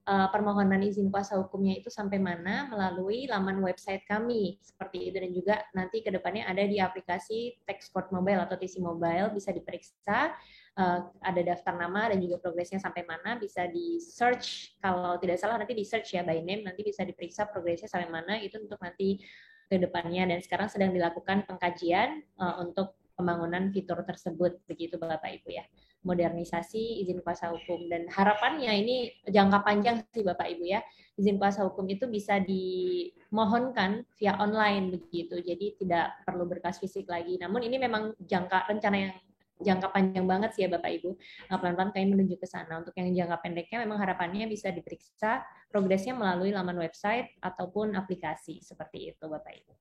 permohonan izin kuasa hukumnya itu sampai mana melalui laman website kami seperti itu, dan juga nanti ke depannya ada di aplikasi Taxport Mobile atau TC Mobile bisa diperiksa, ada daftar nama dan juga progresnya sampai mana, bisa di search, kalau tidak salah nanti di search ya by name, nanti bisa diperiksa progresnya sampai mana, itu untuk nanti ke depannya. Dan sekarang sedang dilakukan pengkajian untuk pembangunan fitur tersebut, begitu Bapak Ibu ya, modernisasi izin kuasa hukum. Dan harapannya ini jangka panjang sih Bapak Ibu ya, izin kuasa hukum itu bisa dimohonkan via online begitu, jadi tidak perlu berkas fisik lagi. Namun ini memang rencana yang jangka panjang banget sih ya Bapak Ibu, pelan-pelan kami menuju ke sana. Untuk yang jangka pendeknya memang harapannya bisa diperiksa progresnya melalui laman website ataupun aplikasi, seperti itu Bapak Ibu.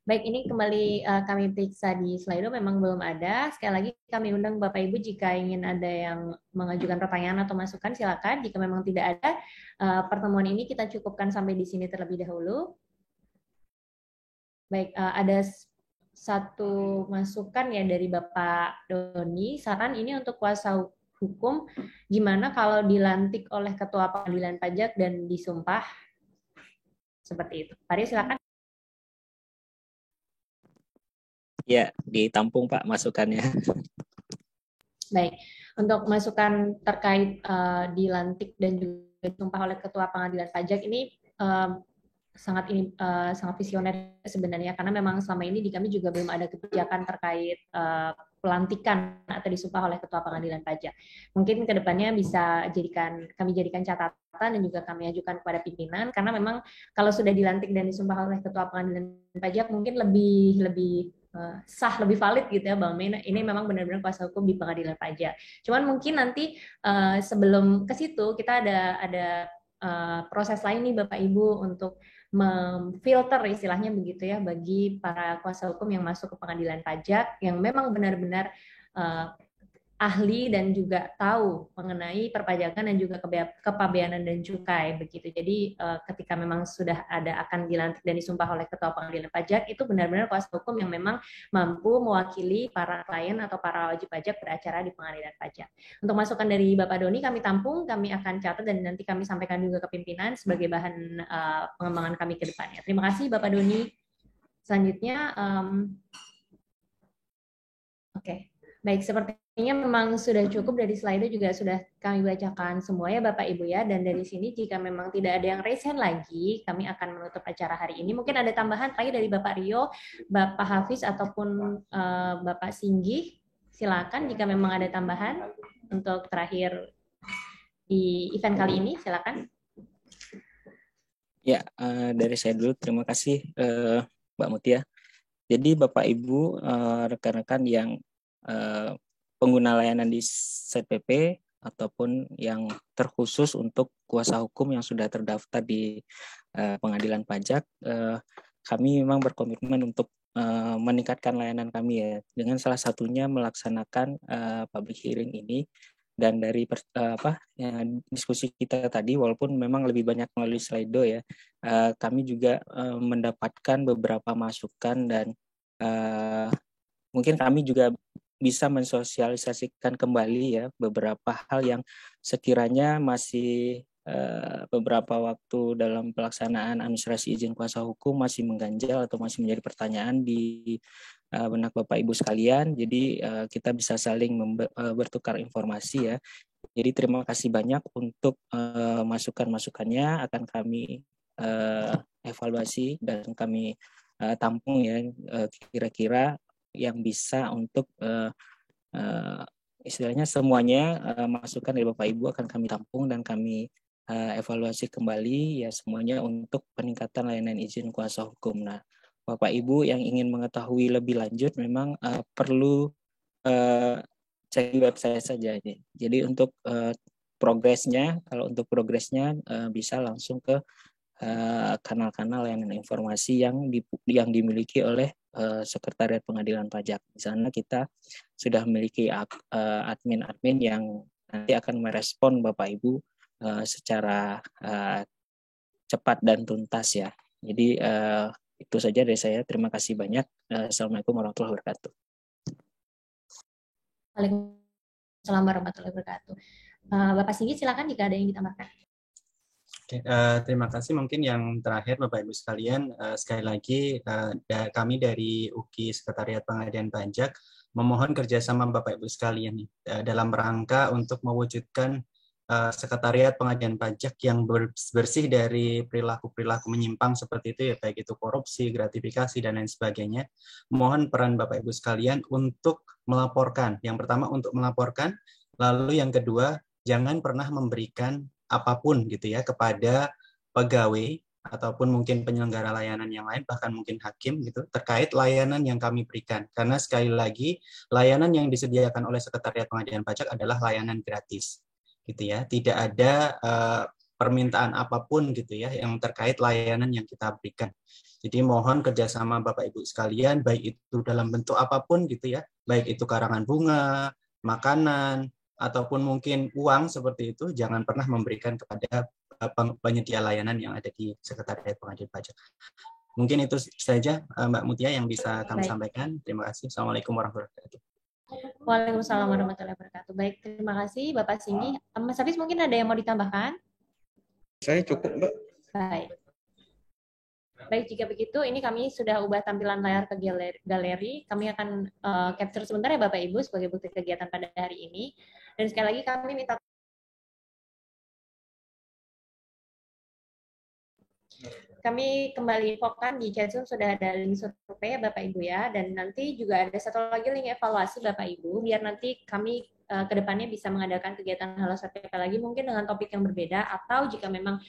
Baik, ini kembali kami periksa di Slido, memang belum ada. Sekali lagi kami undang Bapak Ibu jika ingin ada yang mengajukan pertanyaan atau masukan, silakan. Jika memang tidak ada, pertemuan ini kita cukupkan sampai di sini terlebih dahulu. Baik, ada satu masukan ya dari Bapak Doni. Saran ini untuk kuasa hukum, gimana kalau dilantik oleh Ketua Pengadilan Pajak dan disumpah? Seperti itu. Pak Rio, silakan. Ya, ditampung Pak masukannya. Baik, untuk masukan terkait dilantik dan juga disumpah oleh Ketua Pengadilan Pajak ini sangat visioner sebenarnya, karena memang selama ini di kami juga belum ada kebijakan terkait pelantikan atau disumpah oleh Ketua Pengadilan Pajak. Mungkin kedepannya bisa kami jadikan catatan dan juga kami ajukan kepada pimpinan, karena memang kalau sudah dilantik dan disumpah oleh Ketua Pengadilan Pajak mungkin lebih sah, lebih valid gitu ya Bang Mena. Ini memang benar-benar kuasa hukum di Pengadilan Pajak. Cuman mungkin nanti sebelum ke situ kita ada proses lain nih Bapak Ibu untuk memfilter istilahnya begitu ya bagi para kuasa hukum yang masuk ke Pengadilan Pajak yang memang benar-benar ahli dan juga tahu mengenai perpajakan dan juga kepabeanan dan cukai begitu. Jadi ketika memang sudah akan dilantik dan disumpah oleh Ketua Pengadilan Pajak, itu benar-benar kuasa hukum yang memang mampu mewakili para klien atau para wajib pajak beracara di Pengadilan Pajak. Untuk masukan dari Bapak Doni kami tampung, kami akan catat dan nanti kami sampaikan juga ke pimpinan sebagai bahan pengembangan kami ke depannya. Terima kasih Bapak Doni. Selanjutnya, oke. Baik, sepertinya memang sudah cukup dari slide juga sudah kami bacakan semua ya Bapak Ibu ya. Dan dari sini jika memang tidak ada yang raise hand lagi, kami akan menutup acara hari ini. Mungkin ada tambahan lagi dari Bapak Rio, Bapak Hafiz ataupun Bapak Singgih. Silakan jika memang ada tambahan untuk terakhir di event kali ini, silakan. Ya, dari saya dulu terima kasih Mbak Mutia. Jadi Bapak Ibu rekan-rekan yang pengguna layanan di ZPP ataupun yang terkhusus untuk kuasa hukum yang sudah terdaftar di Pengadilan Pajak, kami memang berkomitmen untuk meningkatkan layanan kami ya, dengan salah satunya melaksanakan public hearing ini. Dan dari diskusi kita tadi, walaupun memang lebih banyak melalui Slido ya, kami juga mendapatkan beberapa masukan dan mungkin kami juga bisa mensosialisasikan kembali ya beberapa hal yang sekiranya masih beberapa waktu dalam pelaksanaan administrasi izin kuasa hukum masih mengganjal atau masih menjadi pertanyaan di benak Bapak Ibu sekalian. Jadi kita bisa saling bertukar informasi ya. Jadi terima kasih banyak untuk masukan-masukannya, akan kami evaluasi dan kami tampung ya kira-kira yang bisa untuk istilahnya semuanya masukan dari Bapak Ibu akan kami tampung dan kami evaluasi kembali ya semuanya untuk peningkatan layanan izin kuasa hukum. Nah, Bapak Ibu yang ingin mengetahui lebih lanjut memang perlu cek website saja. Jadi untuk progresnya, kalau untuk progresnya bisa langsung ke kanal-kanal layanan informasi yang dimiliki oleh Sekretariat Pengadilan Pajak. Di sana kita sudah memiliki admin-admin yang nanti akan merespon Bapak Ibu secara cepat dan tuntas ya. Jadi itu saja dari saya. Terima kasih banyak. Assalamualaikum warahmatullahi wabarakatuh. Waalaikumsalam warahmatullahi wabarakatuh. Bapak Singgih silakan jika ada yang ditambahkan. Terima kasih. Mungkin yang terakhir Bapak Ibu sekalian, sekali lagi kami dari UKI Sekretariat Pengadilan Pajak memohon kerjasama Bapak Ibu sekalian dalam rangka untuk mewujudkan Sekretariat Pengadilan Pajak yang bersih dari perilaku-perilaku menyimpang seperti itu ya, baik itu korupsi, gratifikasi dan lain sebagainya. Mohon peran Bapak Ibu sekalian untuk melaporkan. Yang pertama untuk melaporkan, lalu yang kedua jangan pernah memberikan apapun gitu ya kepada pegawai ataupun mungkin penyelenggara layanan yang lain, bahkan mungkin hakim gitu, terkait layanan yang kami berikan. Karena sekali lagi layanan yang disediakan oleh Sekretariat Pengadilan Pajak adalah layanan gratis gitu ya, tidak ada permintaan apapun gitu ya yang terkait layanan yang kita berikan. Jadi mohon kerjasama Bapak Ibu sekalian, baik itu dalam bentuk apapun gitu ya, baik itu karangan bunga, makanan, ataupun mungkin uang seperti itu, jangan pernah memberikan kepada penyedia layanan yang ada di Sekretariat Pengadilan Pajak. Mungkin itu saja Mbak Mutia yang bisa kami sampaikan. Terima kasih. Assalamualaikum warahmatullahi wabarakatuh. Waalaikumsalam warahmatullahi wabarakatuh. Baik, terima kasih Bapak Singgi. Mas Hafiz mungkin ada yang mau ditambahkan? Saya cukup, Mbak. Baik. Baik, jika begitu ini kami sudah ubah tampilan layar ke galeri. Kami akan capture sebentar ya Bapak Ibu sebagai bukti kegiatan pada hari ini. Dan sekali lagi kami minta kami kembali infokan di chat Zoom sudah ada link survei ya Bapak Ibu ya, dan nanti juga ada satu lagi link evaluasi Bapak Ibu, biar nanti kami ke depannya bisa mengadakan kegiatan Halo SPP lagi mungkin dengan topik yang berbeda, atau jika memang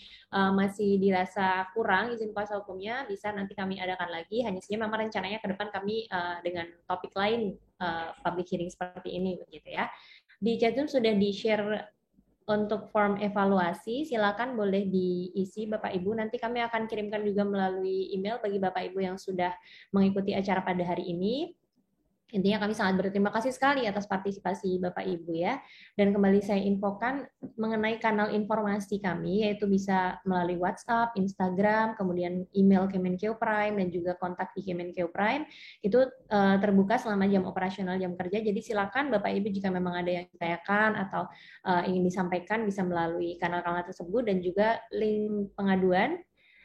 masih dirasa kurang izin kuasa hukumnya, bisa nanti kami adakan lagi, hanya saja memang rencananya ke depan kami dengan topik lain public hearing seperti ini begitu ya. Di chat Zoom sudah di-share untuk form evaluasi, silakan boleh diisi Bapak Ibu. Nanti kami akan kirimkan juga melalui email bagi Bapak Ibu yang sudah mengikuti acara pada hari ini. Intinya kami sangat berterima kasih sekali atas partisipasi Bapak Ibu ya. Dan kembali saya infokan mengenai kanal informasi kami, yaitu bisa melalui WhatsApp, Instagram, kemudian email Kemenkeu Prime, dan juga kontak di Kemenkeu Prime. Itu terbuka selama jam operasional jam kerja. Jadi silakan Bapak Ibu jika memang ada yang ditanyakan atau ingin disampaikan bisa melalui kanal-kanal tersebut, dan juga link pengaduan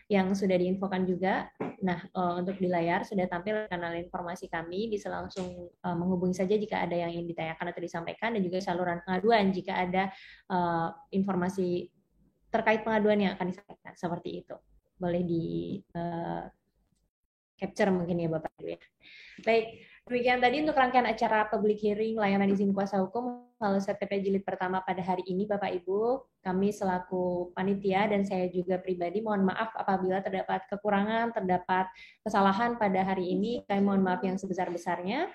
yang sudah diinfokan juga. Nah, untuk di layar sudah tampil kanal informasi kami, bisa langsung menghubungi saja jika ada yang ingin ditanyakan atau disampaikan, dan juga saluran pengaduan jika ada informasi terkait pengaduan yang akan disampaikan, seperti itu. Boleh di capture mungkin ya Bapak Ibu ya. Baik, demikian tadi untuk rangkaian acara public hearing layanan izin kuasa hukum Halo SPP Jilid pertama pada hari ini Bapak Ibu. Kami selaku panitia dan saya juga pribadi mohon maaf apabila terdapat kekurangan, terdapat kesalahan pada hari ini. Kami mohon maaf yang sebesar-besarnya.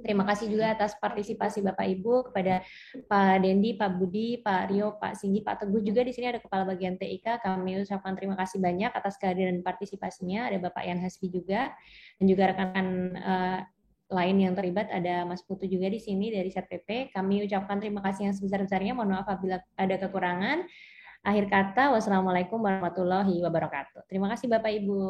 Terima kasih juga atas partisipasi Bapak Ibu, kepada Pak Dendi, Pak Budi, Pak Rio, Pak Singgi, Pak Teguh juga di sini ada Kepala Bagian TIK. Kami ucapkan terima kasih banyak atas kehadiran dan partisipasinya. Ada Bapak Yan Hasbi juga, dan juga rekan-rekan lain yang terlibat, ada Mas Putu juga di sini dari SPP. Kami ucapkan terima kasih yang sebesar-besarnya. Mohon maaf apabila ada kekurangan. Akhir kata, wassalamualaikum warahmatullahi wabarakatuh. Terima kasih Bapak Ibu.